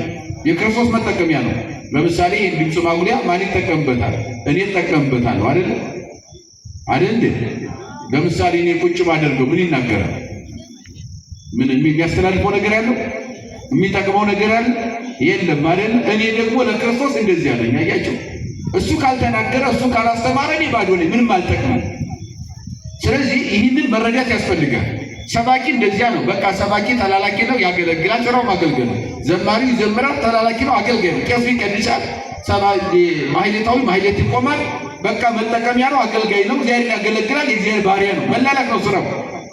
የክርስቶስ መጠቀሚያ ነው። ለምሳሌ ይህን ድምፅ ማጉሊያ ማን ይጠቀምበታል? እኔ እጠቀምበታለሁ። አይደል? ለምሳሌ እኔ ቁጭ ባደርገው ምን ይናገራል? ምን የሚያስተላልፈው ነገር ያለው የሚጠቅመው ነገር አለ? የለም አይደል? እኔ ደግሞ ለክርስቶስ እንደዚህ ያለኝ አያቸው። እሱ ካልተናገረ እሱ ካላስተማረ እኔ ባዶ ነኝ፣ ምንም አልጠቅምም። ስለዚህ ይህንን መረዳት ያስፈልጋል። ሰባኪ እንደዚያ ነው። በቃ ሰባኪ ተላላኪ ነው፣ ያገለግላል፣ ስራው ማገልገል ነው። ዘማሪው ይዘምራል፣ ተላላኪ ነው፣ አገልጋይ ነው። ቄሱ ይቀድሳል፣ ማህሌታዊ ማህሌት ይቆማል። በቃ መጠቀሚያ ነው፣ አገልጋይ ነው፣ እግዚአብሔር ያገለግላል፣ የእግዚአብሔር ባሪያ ነው። መላላክ ነው ስራው።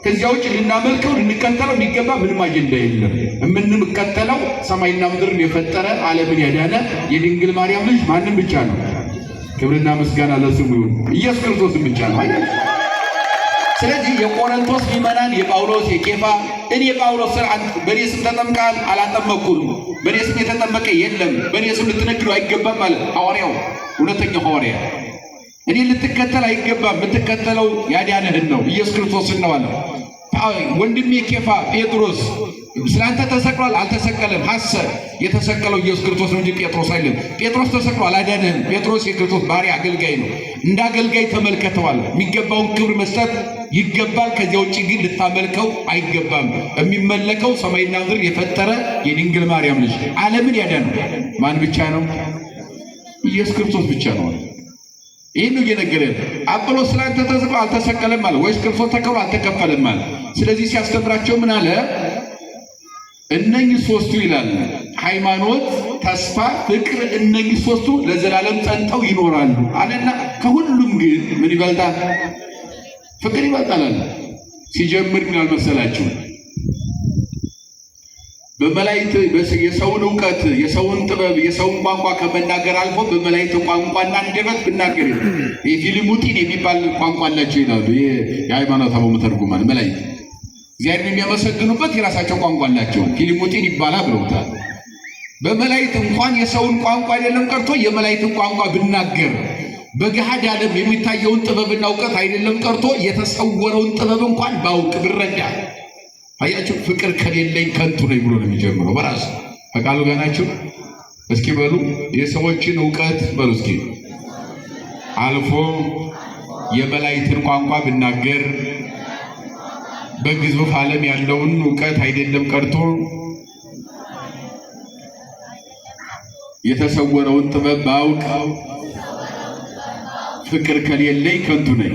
ከዚያ ውጭ ልናመልከው ልንከተለው የሚገባ ምንም አጀንዳ የለም። የምንከተለው ሰማይና ምድርን የፈጠረ ዓለምን ያዳነ የድንግል ማርያም ልጅ ማንም ብቻ ነው። ክብርና ምስጋና ለስሙ ይሁን። ኢየሱስ ክርስቶስን ብቻ ነው። ስለዚህ የቆሮንቶስ ምዕመናን የጳውሎስ የኬፋ እኔ የጳውሎስ በእኔ ስም ተጠምቀሃል? አላጠመኩም። በእኔ ስም የተጠመቀ የለም። በእኔ ስም ልትነግዱ አይገባም ማለት ሐዋርያው፣ እውነተኛው ሐዋርያ። እኔ ልትከተል አይገባም፣ የምትከተለው ያዳነህን ነው፣ ኢየሱስ ክርስቶስን ነው አለ። ወንድሜ ኬፋ ጴጥሮስ ስላንተ ተሰቅሏል? አልተሰቀለም። ሐሰት የተሰቀለው ኢየሱስ ክርስቶስ ነው እንጂ ጴጥሮስ አይደለም። ጴጥሮስ ተሰቅሏል፣ አዳነህም። ጴጥሮስ የክርስቶስ ባሪያ አገልጋይ ነው። እንደ አገልጋይ ተመልከተዋል። የሚገባውን ክብር መስጠት ይገባል። ከዚያ ውጭ ግን ልታመልከው አይገባም። የሚመለከው ሰማይና ምድር የፈጠረ የድንግል ማርያም ልጅ ዓለምን ያዳነው ማን ብቻ ነው? ኢየሱስ ክርስቶስ ብቻ ነው። ይህን ነው እየነገረን። አጵሎስ ስላንተ ተሰቅሎ አልተሰቀለም አለ፣ ወይስ ክርስቶስ ተከፍሎ አልተከፈለም አለ። ስለዚህ ሲያስተምራቸው ምን አለ? እነኚህ ሶስቱ ይላል ሃይማኖት፣ ተስፋ፣ ፍቅር፣ እነኚህ ሶስቱ ለዘላለም ጸንተው ይኖራሉ አለና ከሁሉም ግን ምን ይበልጣል? ፍቅር ይበልጣል አለ። ሲጀምር ምን አልመሰላችሁ? በመላእክት የሰውን እውቀት፣ የሰውን ጥበብ፣ የሰውን ቋንቋ ከመናገር አልፎ በመላእክት ቋንቋና አንደበት ብናገር የፊልሙጢን የሚባል ቋንቋ አላቸው ይላሉ የሃይማኖት አበው መተርጉማን። መላእክት እግዚአብሔርን የሚያመሰግኑበት የራሳቸው ቋንቋ አላቸው፣ ፊልሙጢን ይባላል ብለውታል። በመላእክት እንኳን የሰውን ቋንቋ አይደለም ቀርቶ የመላእክትን ቋንቋ ብናገር በገሃድ ዓለም የሚታየውን ጥበብና እውቀት አይደለም ቀርቶ የተሰወረውን ጥበብ እንኳን ባውቅ ብረዳ። አያችሁ፣ ፍቅር ከሌለኝ ከንቱ ነኝ ብሎ ነው የሚጀምረው። በራሱ በቃሉ ጋር ናችሁ? እስኪ በሉ የሰዎችን ዕውቀት በሉ እስኪ አልፎ የመላእክትን ቋንቋ ብናገር በግዙፍ ዓለም ያለውን ዕውቀት አይደለም ቀርቶ የተሰወረውን ጥበብ ባውቅ ፍቅር ከሌለኝ ከንቱ ነኝ።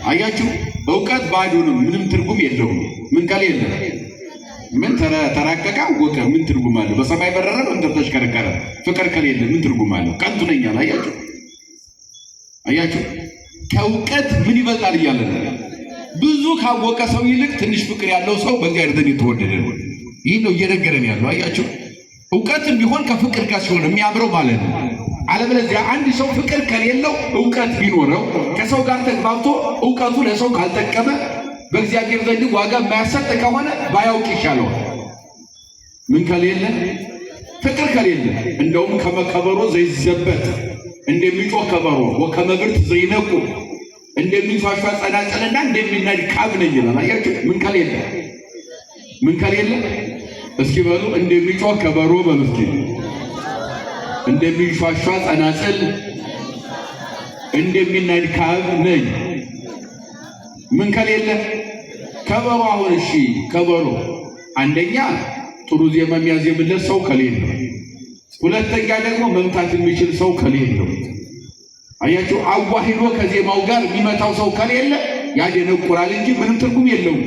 አያችሁ፣ ዕውቀት ባዶ ነው፣ ምንም ትርጉም የለውም። ምን ከሌለ ምን ተራቀቀ ወቀ ምን ትርጉም አለው? በሰማይ በረረ በምድር ተሽከረከረ። ፍቅር ከሌለ ምን ትርጉም አለው? ከንቱ ነኝ አለ። አያችሁ፣ ከዕውቀት ምን ይበልጣል እያለ ነው። ብዙ ካወቀ ሰው ይልቅ ትንሽ ፍቅር ያለው ሰው በእግዚአብሔር ዘንድ የተወደደ ነው። ይህ ነው እየነገረን ያለው። አያችሁ፣ ዕውቀትም ቢሆን ከፍቅር ጋር ሲሆን የሚያምረው ማለት ነው። አለበለዚያ አንድ ሰው ፍቅር ከሌለው ዕውቀት ቢኖረው ከሰው ጋር ተግባብቶ ዕውቀቱ ለሰው ካልጠቀመ በእግዚአብሔር ዘንድ ዋጋ የማያሰጥ ከሆነ ባያውቅ ይሻለዋል። ምን ከሌለ? ፍቅር ከሌለ እንደውም ከመከበሮ ዘይዘበት እንደሚጮህ ከበሮ ወከመብርት ዘይነቁ እንደሚንፋፋ ጸናጽልና እንደሚናድ ካብ ነው ይላል። አያችሁ፣ ምን ከሌለ? ምን ከሌለ? እስኪ በሉ እንደሚጮህ ከበሮ በሉ እስኪ እንደሚንፋፋ ጸናጽል እንደሚናድ ካብ ነኝ። ምን ከሌለ? ከበሮ። አሁን እሺ ከበሮ አንደኛ ጥሩ ዜማ የሚያዜምለት ሰው ከሌለ፣ ሁለተኛ ደግሞ መምታት የሚችል ሰው ከሌለ፣ አያችሁ አዋሂዶ ከዜማው ጋር የሚመታው ሰው ከሌለ ያደነቁራል እንጂ ምንም ትርጉም የለውም።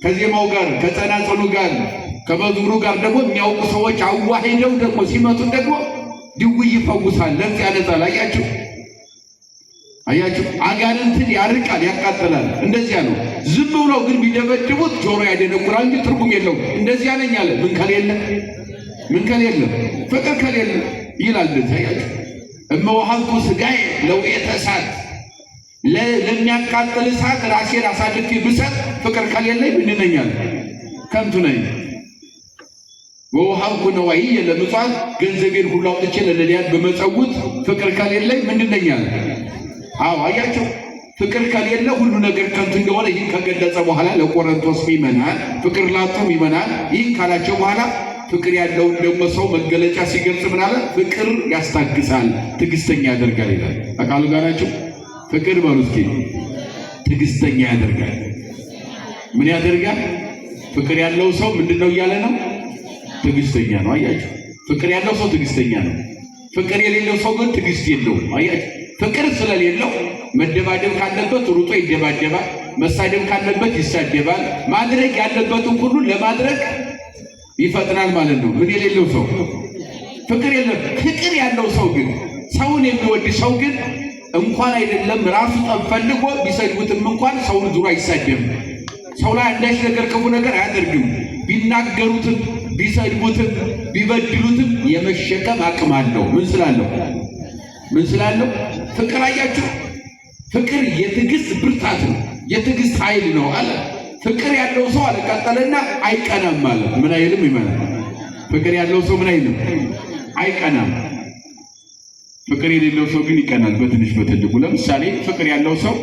ከዜማው ጋር ከጸናጽሉ ጋር ከመዝሙሩ ጋር ደግሞ የሚያውቁ ሰዎች አዋሂደው ደግሞ ሲመቱት ደግሞ ድውይ ይፈውሳል፣ ለምጽ ያነጻል። አያችሁ አጋንንትን ያርቃል፣ ያቃጥላል። እንደዚያ ነው። ዝም ብለው ግን ቢደበድቡት ጆሮ ያደነቁራል እንጂ ትርጉም የለውም። እንደዚያ ነኝ አለ። ምን ከሌለ? ምን ከሌለ? ፍቅር ከሌለ ይላል። አያችሁ እመወሀብኩ ሥጋዬ ለውእተ እሳት፣ ለሚያቃጥል እሳት ራሴን አሳልፌ ብሰጥ ፍቅር ከሌለኝ ምንድን ነኝ አለ? ከንቱ ነኝ። ወወሀብኩ ነዋይየ ለምጽዋት፣ ገንዘቤን ሁሉ አውጥቼ ለነዳያን በመጸውት ፍቅር ከሌለኝ ምንድን ነኝ አለ? አዎ አያችሁ፣ ፍቅር ከሌለ ሁሉ ነገር ከንቱ እንደሆነ ይህን ከገለጸ በኋላ ለቆሮንቶስ ምዕመናን ፍቅር ላጡ ምዕመናን ይህን ካላቸው በኋላ ፍቅር ያለውን ደግሞ ሰው መገለጫ ሲገልጽ ምን አለ? ፍቅር ያስታግሳል፣ ትዕግስተኛ ያደርጋል ይላል። በቃሉ ጋር ናቸው። ፍቅር በሉ እስኪ ትዕግስተኛ ያደርጋል። ምን ያደርጋል? ፍቅር ያለው ሰው ምንድነው እያለ ነው? ትዕግስተኛ ነው። አያችሁ፣ ፍቅር ያለው ሰው ትዕግስተኛ ነው። ፍቅር የሌለው ሰው ግን ትዕግስት የለውም። አያችሁ፣ ፍቅር ስለሌለው መደባደብ ካለበት ሩጦ ይደባደባል፣ መሳደብ ካለበት ይሳደባል፣ ማድረግ ያለበትን ሁሉ ለማድረግ ይፈጥናል ማለት ነው። ምን የሌለው ሰው? ፍቅር የለም። ፍቅር ያለው ሰው ግን ሰውን የሚወድ ሰው ግን እንኳን አይደለም ራሱ ጠብ ፈልጎ ቢሰድቡትም እንኳን ሰውን ዙሮ አይሳደብም። ሰው ላይ አንዳች ነገር ክፉ ነገር አያደርግም። ቢናገሩትም ቢሰድቡትም ቢበድሉትም የመሸከም አቅም አለው። ምን ስላለው? ምን ስላለው? ፍቅር። አያችሁ፣ ፍቅር የትዕግስት ብርታት ነው፣ የትዕግስት ኃይል ነው አለ። ፍቅር ያለው ሰው አለቀጠለና አይቀናም ማለት ምን አይልም ይመናል። ፍቅር ያለው ሰው ምን አይልም? አይቀናም። ፍቅር የሌለው ሰው ግን ይቀናል፣ በትንሽ በትልቁ። ለምሳሌ ፍቅር ያለው ሰው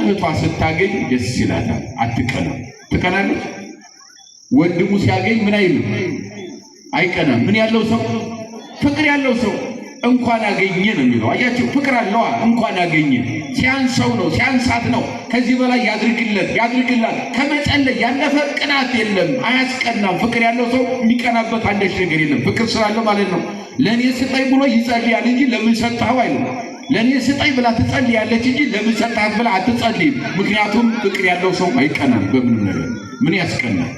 እህቷ ስታገኝ ደስ ይላታል፣ አትቀናም። ትቀናለች። ወንድሙ ሲያገኝ ምን አይልም? አይቀናም። ምን ያለው ሰው? ፍቅር ያለው ሰው እንኳን አገኘ ነው የሚለው። አያችሁ፣ ፍቅር አለዋ። እንኳን አገኘ ሲያንሰው ነው፣ ሲያንሳት ነው። ከዚህ በላይ ያድርግለት ያድርግላት ከመጸለይ ያለፈ ቅናት የለም፣ አያስቀናም። ፍቅር ያለው ሰው የሚቀናበት አንዳች ነገር የለም። ፍቅር ስላለው ማለት ነው። ለእኔ ስጠኝ ብሎ ይጸልያል እንጂ ለምን ሰጠኸው አይልም። ለእኔ ስጠኝ ብላ ትጸልያለች እንጂ ለምን ሰጠሃት ብላ አትጸልይም። ምክንያቱም ፍቅር ያለው ሰው አይቀናም በምንም ነገር። ምን ያስቀናል?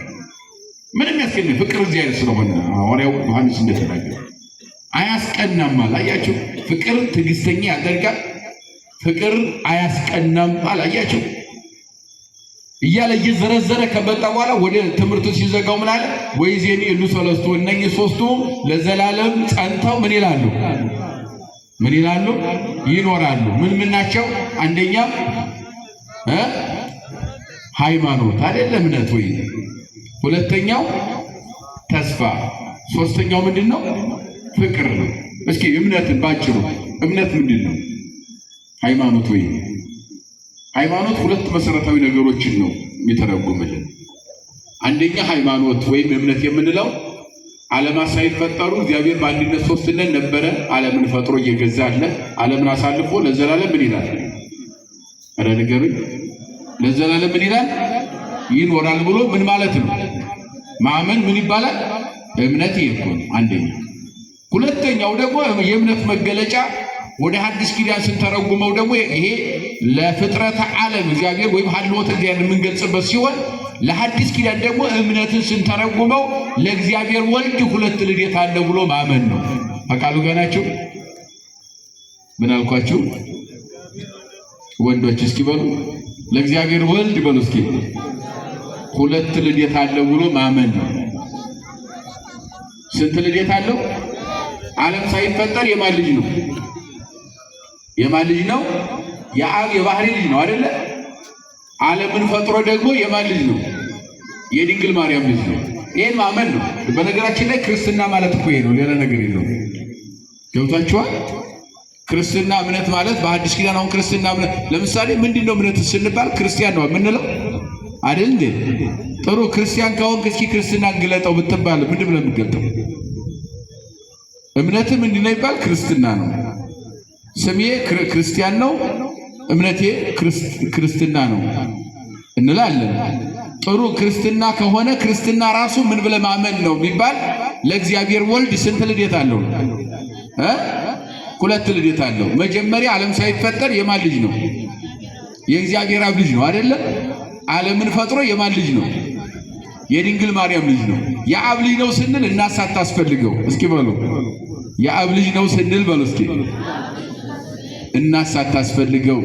ምንም ያስቀናል። ፍቅር እግዚአብሔር ስለሆነ ሐዋርያው ዮሐንስ እንደተናገረ አያስቀናም አለ። አያችሁ፣ ፍቅር ትዕግስተኛ ያደርጋል፣ ፍቅር አያስቀናም አለ። አያችሁ እያለ እየዘረዘረ ከመጣ በኋላ ወደ ትምህርቱ ሲዘጋው ምን አለ? ወይዜኒ እሉ ሰለስቱ፣ እነኚህ ሦስቱ ለዘላለም ጸንተው ምን ይላሉ? ምን ይላሉ? ይኖራሉ። ምን ምን ናቸው? አንደኛ ሃይማኖት አይደል? እምነት ወይ። ሁለተኛው ተስፋ። ሶስተኛው ምንድን ነው? ፍቅር ነው። እስኪ እምነትን ባጭሩ እምነት ምንድን ነው? ሃይማኖት ወይ። ሃይማኖት ሁለት መሰረታዊ ነገሮችን ነው የሚተረጉምልን። አንደኛ ሃይማኖት ወይም እምነት የምንለው ዓለማት ሳይፈጠሩ እግዚአብሔር በአንድነት ሶስትነት ነበረ። ዓለምን ፈጥሮ እየገዛ አለ። ዓለምን አሳልፎ ለዘላለም ምን ይላል? አረ ንገሩኝ። ለዘላለም ምን ይላል? ይኖራል ብሎ ምን ማለት ነው? ማመን ምን ይባላል? እምነት ይኮን አንደኛ። ሁለተኛው ደግሞ የእምነት መገለጫ ወደ ሐዲስ ኪዳን ስንተረጉመው ደግሞ ይሄ ለፍጥረተ ዓለም እግዚአብሔር ወይም ሀልዎተ እግዚአብሔር የምንገልጽበት ሲሆን ለሐዲስ ኪዳን ደግሞ እምነትን ስንተረጉመው ለእግዚአብሔር ወልድ ሁለት ልደት አለ ብሎ ማመን ነው። አቃሉ ገናችሁ ምን አልኳችሁ? ወንዶች እስኪ በሉ ለእግዚአብሔር ወልድ በሉ እስኪ ሁለት ልደት አለ ብሎ ማመን ነው። ስንት ልደት አለው? ዓለም ሳይፈጠር የማን ልጅ ነው? የማን ልጅ ነው? የአብ የባህሪ ልጅ ነው አይደለ? ዓለምን ፈጥሮ ደግሞ የማን ልጅ ነው? የድንግል ማርያም ልጅ ነው። ይሄን ማመን ነው። በነገራችን ላይ ክርስትና ማለት እኮ ይሄ ነው፣ ሌላ ነገር የለውም። ገብታችኋል? ክርስትና እምነት ማለት በሐዲስ ኪዳን አሁን ክርስትና እምነት ለምሳሌ ምንድነው እምነት ስንባል ክርስቲያን ነው የምንለው አይደል እንዴ? ጥሩ ክርስቲያን ከሆንክ እስኪ ክርስትና ግለጠው ብትባል ምንድን ነው የምትገልጠው? እምነት ምንድነው ይባል? ክርስትና ነው። ስሜ ክርስቲያን ነው፣ እምነቴ ክርስትና ነው እንላለን። ጥሩ ክርስትና ከሆነ ክርስትና ራሱ ምን ብለ ማመን ነው የሚባል? ለእግዚአብሔር ወልድ ስንት ልደት አለው? ሁለት ልደት አለው። መጀመሪያ ዓለም ሳይፈጠር የማን ልጅ ነው? የእግዚአብሔር አብ ልጅ ነው አይደለ? ዓለምን ፈጥሮ የማን ልጅ ነው? የድንግል ማርያም ልጅ ነው። የአብ ልጅ ነው ስንል እናት ሳታስፈልገው እስኪ በሉ የአብ ልጅ ነው ስንል በሉ እስኪ እናት ሳታስፈልገው።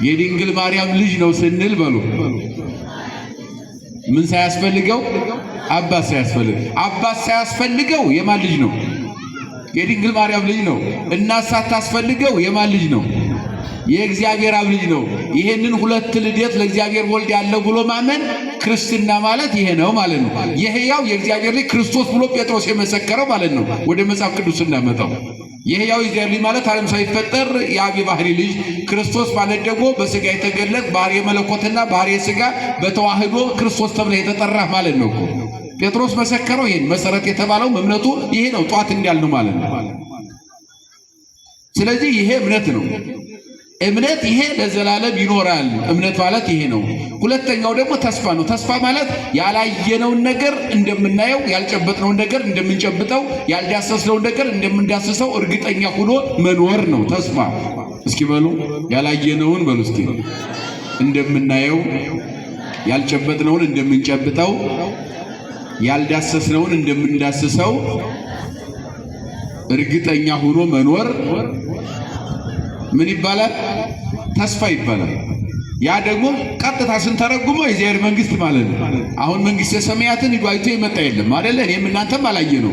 የድንግል ማርያም ልጅ ነው ስንል በሉ ምን ሳያስፈልገው? አባት ሳያስፈልገው። አባት ሳያስፈልገው የማን ልጅ ነው? የድንግል ማርያም ልጅ ነው። እናት ሳታስፈልገው የማን ልጅ ነው? የእግዚአብሔር አብ ልጅ ነው። ይሄንን ሁለት ልደት ለእግዚአብሔር ወልድ ያለው ብሎ ማመን ክርስትና ማለት ይሄ ነው ማለት ነው። የሕያው የእግዚአብሔር ልጅ ክርስቶስ ብሎ ጴጥሮስ የመሰከረው ማለት ነው። ወደ መጽሐፍ ቅዱስ እናመጣው የሕያው የእግዚአብሔር ልጅ ማለት ዓለም ሳይፈጠር የአብ የባህሪ ልጅ ክርስቶስ ማለት ደግሞ በሥጋ የተገለጠ ባህሪ መለኮትና ባህሪ ሥጋ በተዋህዶ ክርስቶስ ተብሎ የተጠራ ማለት ነው። ጴጥሮስ መሰከረው። ይሄን መሰረት የተባለው እምነቱ ይሄ ነው። ጧት እንዳልነው ማለት ነው። ስለዚህ ይሄ እምነት ነው። እምነት ይሄ ለዘላለም ይኖራል። እምነት ማለት ይሄ ነው። ሁለተኛው ደግሞ ተስፋ ነው። ተስፋ ማለት ያላየነውን ነገር እንደምናየው፣ ያልጨበጥነውን ነገር እንደምንጨብጠው፣ ያልዳሰስነውን ነገር እንደምንዳስሰው እርግጠኛ ሆኖ መኖር ነው ተስፋ። እስኪ በሉ ያላየነውን በሉ እስኪ እንደምናየው፣ ያልጨበጥነውን እንደምንጨብጠው፣ ያልዳሰስነውን እንደምንዳስሰው እርግጠኛ ሆኖ መኖር ምን ይባላል? ተስፋ ይባላል። ያ ደግሞ ቀጥታ ስንተረጉመው የእግዚአብሔር መንግስት ማለት ነው። አሁን መንግስተ ሰማያትን ሂዶ አይቶ የመጣ የለም አይደለ? እኔም እናንተም አላየ ነው።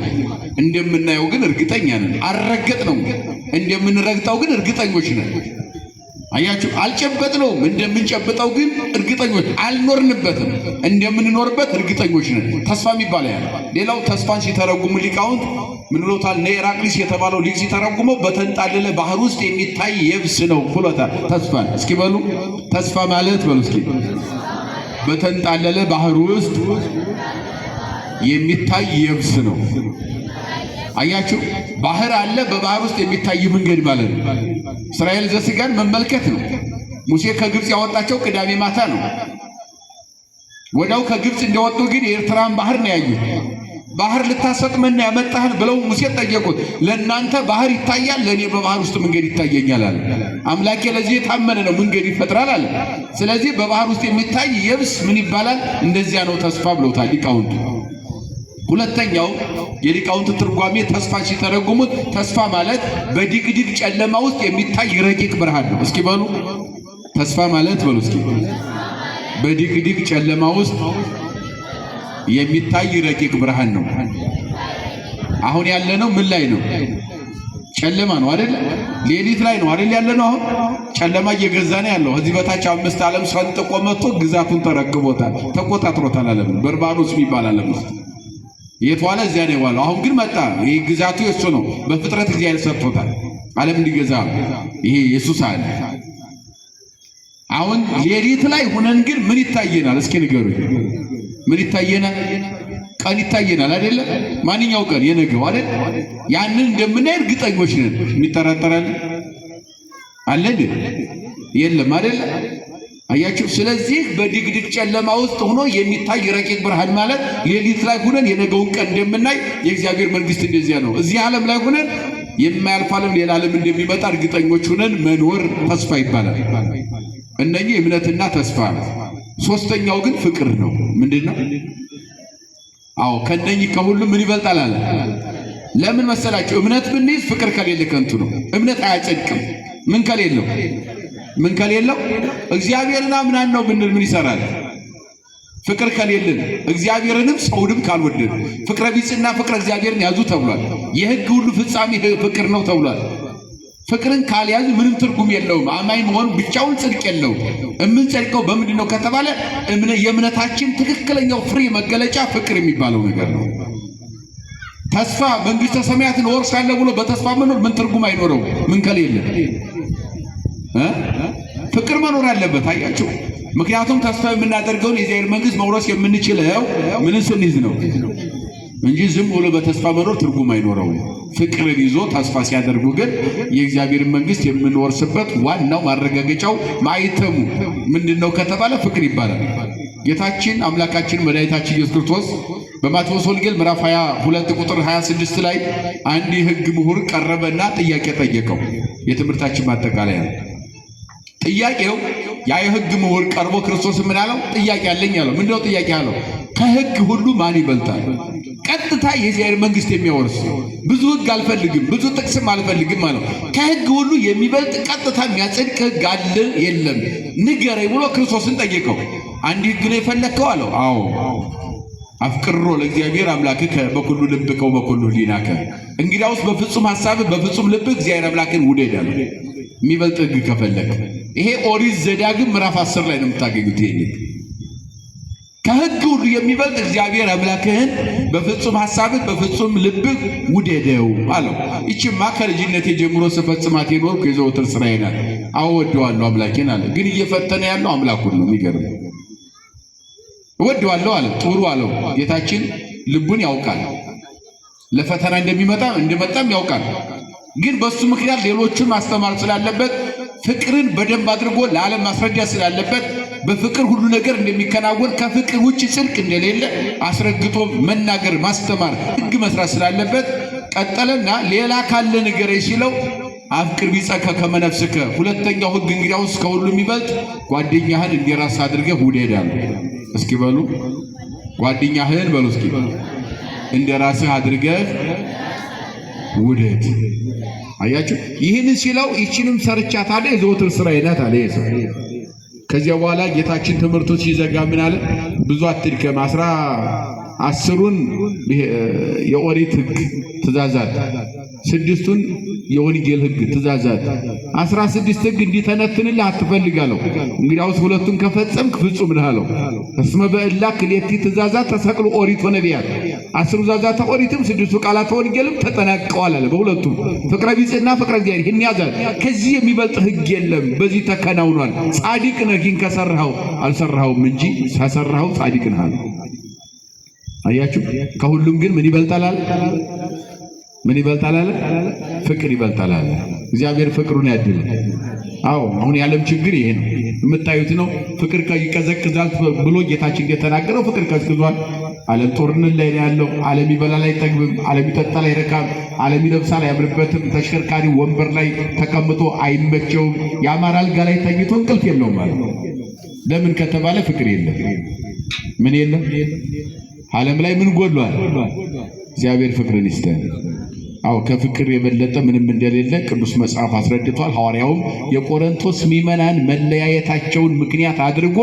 እንደምናየው ግን እርግጠኛ ነን። አልረገጥ ነው። እንደምንረግጠው ግን እርግጠኞች ነን። አያችሁ፣ አልጨበጥነውም። እንደምንጨብጠው ግን እርግጠኞች፣ አልኖርንበትም። እንደምንኖርበት እርግጠኞች ነን። ተስፋ የሚባል ያለ። ሌላው ተስፋን ሲተረጉሙ ሊቃውንት ምን ብሎታል? ኤራቅሊስ የተባለው ሊቅ ሲተረጉመው በተንጣለለ ባህር ውስጥ የሚታይ የብስ ነው ብሎታል ተስፋን። እስኪ በሉ ተስፋ ማለት በሉ እስኪ በተንጣለለ ባህር ውስጥ የሚታይ የብስ ነው። አያችሁ፣ ባህር አለ፣ በባህር ውስጥ የሚታይ መንገድ ማለት ነው። እስራኤል ዘሥጋን መመልከት ነው። ሙሴ ከግብፅ ያወጣቸው ቅዳሜ ማታ ነው። ወዲያው ከግብፅ እንደወጡ ግን የኤርትራን ባህር ነው ያዩት። ባህር ልታሰጥመን ያመጣህን ብለው ሙሴ ጠየቁት። ለእናንተ ባህር ይታያል፣ ለእኔ በባህር ውስጥ መንገድ ይታየኛል አለ። አምላኬ ለዚህ የታመነ ነው፣ መንገድ ይፈጥራል አለ። ስለዚህ በባህር ውስጥ የሚታይ የብስ ምን ይባላል? እንደዚያ ነው ተስፋ ብለውታል ሊቃውንቱ። ሁለተኛው የሊቃውንት ትርጓሜ ተስፋ ሲተረጉሙት ተስፋ ማለት በድቅድቅ ጨለማ ውስጥ የሚታይ ረቂቅ ብርሃን ነው። እስኪ በሉ ተስፋ ማለት በሉ እስኪ በድቅድቅ ጨለማ ውስጥ የሚታይ ረቂቅ ብርሃን ነው። አሁን ያለነው ምን ላይ ነው? ጨለማ ነው አይደል? ሌሊት ላይ ነው አይደል ያለነው? አሁን ጨለማ እየገዛ ነው ያለው። እዚህ በታች አምስት ዓለም ሰንጥቆ መጥቶ ግዛቱን ተረክቦታል፣ ተቆጣጥሮታል። ዓለም በርባኖስ የሚባል ዓለም ውስጥ የተዋለ እዚያ ነው የዋለው። አሁን ግን መጣ። ይሄ ግዛቱ የሱ ነው። በፍጥረት እግዚአብሔር ሰጥቶታል ዓለም እንዲገዛ። ይሄ ኢየሱስ አለ። አሁን ሌሊት ላይ ሆነን ግን ምን ይታየናል? እስኪ ንገሩኝ፣ ምን ይታየናል? ቀን ይታየናል አይደለ? ማንኛው ቀን የነገው አይደል? ያንን እንደምናይ እርግጠኞች ነን። የሚጠራጠራል አለ ግን የለም አይደለ? አያችሁ። ስለዚህ በድቅድቅ ጨለማ ውስጥ ሆኖ የሚታይ ረቂቅ ብርሃን ማለት ሌሊት ላይ ሆነን የነገውን ቀን እንደምናይ የእግዚአብሔር መንግስት እንደዚያ ነው። እዚህ ዓለም ላይ ሆነን የማያልፍ ዓለም ሌላ ዓለም እንደሚመጣ እርግጠኞች ሆነን መኖር ተስፋ ይባላል። እነኚህ እምነትና ተስፋ ነው። ሶስተኛው ግን ፍቅር ነው። ምንድነው? አዎ ከነኚህ ከሁሉም ምን ይበልጣል አለ። ለምን መሰላችሁ? እምነት ብንይዝ ፍቅር ከሌለ ከንቱ ነው። እምነት አያጸድቅም። ምን ከሌለው እግዚአብሔርን አምናለሁ ብንል ምን ይሰራል? ፍቅር ከሌለን እግዚአብሔርንም ሰውንም ካልወደድ ፍቅረ ቢጽና ፍቅረ እግዚአብሔርን ያዙ ተብሏል። የሕግ ሁሉ ፍጻሜ ፍቅር ነው ተብሏል። ፍቅርን ካልያዙ ምንም ትርጉም የለውም። አማኝ መሆን ብቻውን ጽድቅ የለውም። የምንጸድቀው በምንድን ነው ከተባለ የእምነታችን ትክክለኛው ፍሬ መገለጫ ፍቅር የሚባለው ነገር ነው። ተስፋ መንግሥተ ሰማያትን ወርሳለሁ ብሎ በተስፋ መኖር ምን ትርጉም አይኖረው? ምን ከሌለ ፍቅር መኖር አለበት። አያችሁ። ምክንያቱም ተስፋ የምናደርገውን የእግዚአብሔር መንግስት መውረስ የምንችለው ምን ስንይዝ ነው እንጂ ዝም ብሎ በተስፋ መኖር ትርጉም አይኖረውም። ፍቅርን ይዞ ተስፋ ሲያደርጉ ግን የእግዚአብሔር መንግስት የምንወርስበት ዋናው ማረጋገጫው ማይተሙ ምንድነው ከተባለ ፍቅር ይባላል። ጌታችን አምላካችን መድኃኒታችን ኢየሱስ ክርስቶስ በማቴዎስ ወንጌል ምዕራፍ 22 ቁጥር 26 ላይ አንድ የሕግ ምሁር ቀረበና ጥያቄ ጠየቀው። የትምህርታችን ማጠቃለያ ነው። ጥያቄው ያ የሕግ ምሁር ቀርቦ ክርስቶስ ምን አለው? ጥያቄ አለኝ አለው። ምንድነው ጥያቄ አለው? ከሕግ ሁሉ ማን ይበልጣል? ቀጥታ የእግዚአብሔር መንግስት የሚያወርስ ብዙ ሕግ አልፈልግም፣ ብዙ ጥቅስም አልፈልግም አለው። ከሕግ ሁሉ የሚበልጥ ቀጥታ የሚያጸድቅ ሕግ አለ የለም? ንገረኝ ብሎ ክርስቶስን ጠየቀው። አንድ ሕግ ነው የፈለግከው አለው። አዎ አፍቅሮ ለእግዚአብሔር አምላክከ በኩሉ ልብከ ወበኩሉ ሕሊናከ። እንግዲያውስ በፍጹም ሐሳብህ በፍጹም ልብህ እግዚአብሔር አምላክን ውደድ አለው። የሚበልጥ ሕግ ከፈለግ ይሄ ኦሪት ዘዳግም ምዕራፍ 10 ላይ ነው የምታገኙት። ይሄ ከሕግ ሁሉ የሚበልጥ እግዚአብሔር አምላክህን በፍጹም ሐሳብህ በፍጹም ልብህ ውደደው አለው። ይቺማ ከልጅነቴ ጀምሮ ስፈጽማት የኖርኩ የዘወትር ስራዬ ናት። አዎ እወደዋለሁ አምላኬን አለ። ግን እየፈተነ ያለው አምላኩን ነው። የሚገርም እወደዋለሁ አለ። ጥሩ አለው። ጌታችን ልቡን ያውቃል። ለፈተና እንደመጣም ያውቃል። ግን በሱ ምክንያት ሌሎቹን ማስተማር ስላለበት ፍቅርን በደንብ አድርጎ ለዓለም ማስረዳት ስላለበት በፍቅር ሁሉ ነገር እንደሚከናወን ከፍቅር ውጭ ጽድቅ እንደሌለ አስረግጦ መናገር፣ ማስተማር፣ ሕግ መስራት ስላለበት ቀጠለና ሌላ ካለ ንገረኝ ሲለው አፍቅር ቢጸከ ከመ ነፍስከ። ሁለተኛው ሕግ እንግዲያውስ ከሁሉ የሚበልጥ ጓደኛህን እንደራስህ አድርገህ ውደድ አለ። እስኪ በሉ ጓደኛህን በሉ እስኪ እንደራስህ አድርገህ ውደድ። አያችሁ። ይህንን ሲለው ይችንም ሰርቻታለሁ የዘወትር ስራዬ ናት አለ ኢየሱስ። ከዚያ በኋላ ጌታችን ትምህርቱ ሲዘጋ ምን አለ? ብዙ አትድከም፣ 10ን የኦሪት ሕግ ትእዛዛት፣ 6ቱን የወንጌል ሕግ ትእዛዛት፣ 16 ሕግ እንዲተነትንልህ አትፈልጋለሁ። እንግዲያውስ 2ቱን ከፈጸምክ ፍጹም ነህ አለው። እስመ በእላ ክልኤቲ ትእዛዛት ተሰቅሉ ኦሪት ወነቢያት። 10 ትእዛዛት ኦሪትም 6ቱ ቃላት ወንጌልም ተጠናቀዋል አለ። በሁለቱም ፍቅረ ቢጽና ፍቅረ እግዚአብሔር ይህን ያዛል። ከዚህ የሚበልጥ ሕግ የለም። በዚህ ተከናውኗል። ጻድቅ ነህ ግን ከሰራኸው አልሰራኸውም እንጂ ከሰራኸው ጻድቅ ነህ አለ። አያችሁ። ከሁሉም ግን ምን ይበልጣል አለ? ምን ይበልጣል አለ? ፍቅር ይበልጣል አለ። እግዚአብሔር ፍቅሩን ያድል። አዎ አሁን የዓለም ችግር ይሄ ነው፣ የምታዩት ነው። ፍቅር ይቀዘቅዛል ብሎ ጌታችን እንደተናገረው ፍቅር ቀዝቅዟል። ዓለም ጦርነት ላይ ነው ያለው። ዓለም ይበላል አይጠግብም፣ ዓለም ይጠጣል አይረካም፣ ዓለም ይለብሳል አያምርበትም። ተሽከርካሪ ወንበር ላይ ተቀምጦ አይመቸውም፣ ያማረ አልጋ ላይ ተኝቶ እንቅልፍ የለውም ማለት ነው። ለምን ከተባለ ፍቅር የለም። ምን የለም? ዓለም ላይ ምን ጎድሏል? እግዚአብሔር ፍቅርን ይስጠን። አዎ ከፍቅር የበለጠ ምንም እንደሌለ ቅዱስ መጽሐፍ አስረድቷል። ሐዋርያውም የቆሮንቶስ ምዕመናን መለያየታቸውን ምክንያት አድርጎ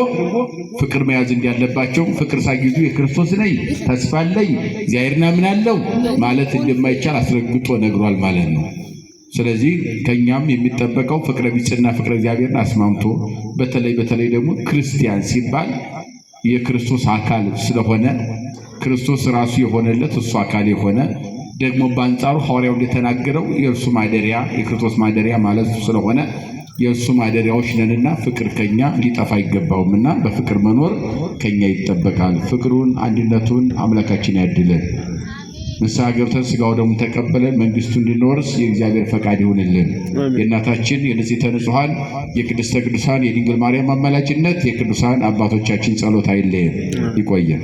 ፍቅር መያዝ እንዳለባቸው፣ ፍቅር ሳይይዙ የክርስቶስ ነኝ ተስፋ አለኝ እግዚአብሔርን አምናለሁ ማለት እንደማይቻል አስረግጦ ነግሯል ማለት ነው። ስለዚህ ከኛም የሚጠበቀው ፍቅረ ቢጽና ፍቅረ እግዚአብሔርን አስማምቶ በተለይ ደግሞ ክርስቲያን ሲባል የክርስቶስ አካል ስለሆነ ክርስቶስ ራሱ የሆነለት እሱ አካል የሆነ ደግሞ በአንጻሩ ሐዋርያው እንደተናገረው የእርሱ ማደሪያ የክርስቶስ ማደሪያ ማለት ስለሆነ የእሱ ማደሪያዎች ነንና ፍቅር ከኛ ሊጠፋ አይገባውምና በፍቅር መኖር ከኛ ይጠበቃል። ፍቅሩን አንድነቱን አምላካችን ያድለን። ንስሐ ገብተን ሥጋው ደሙን ተቀበለን መንግስቱ እንድንወርስ የእግዚአብሔር ፈቃድ ይሁንልን። የእናታችን የንጽሕተ ንጹሐን የቅድስተ ቅዱሳን የድንግል ማርያም አማላጅነት የቅዱሳን አባቶቻችን ጸሎት አይለየን። ይቆየን።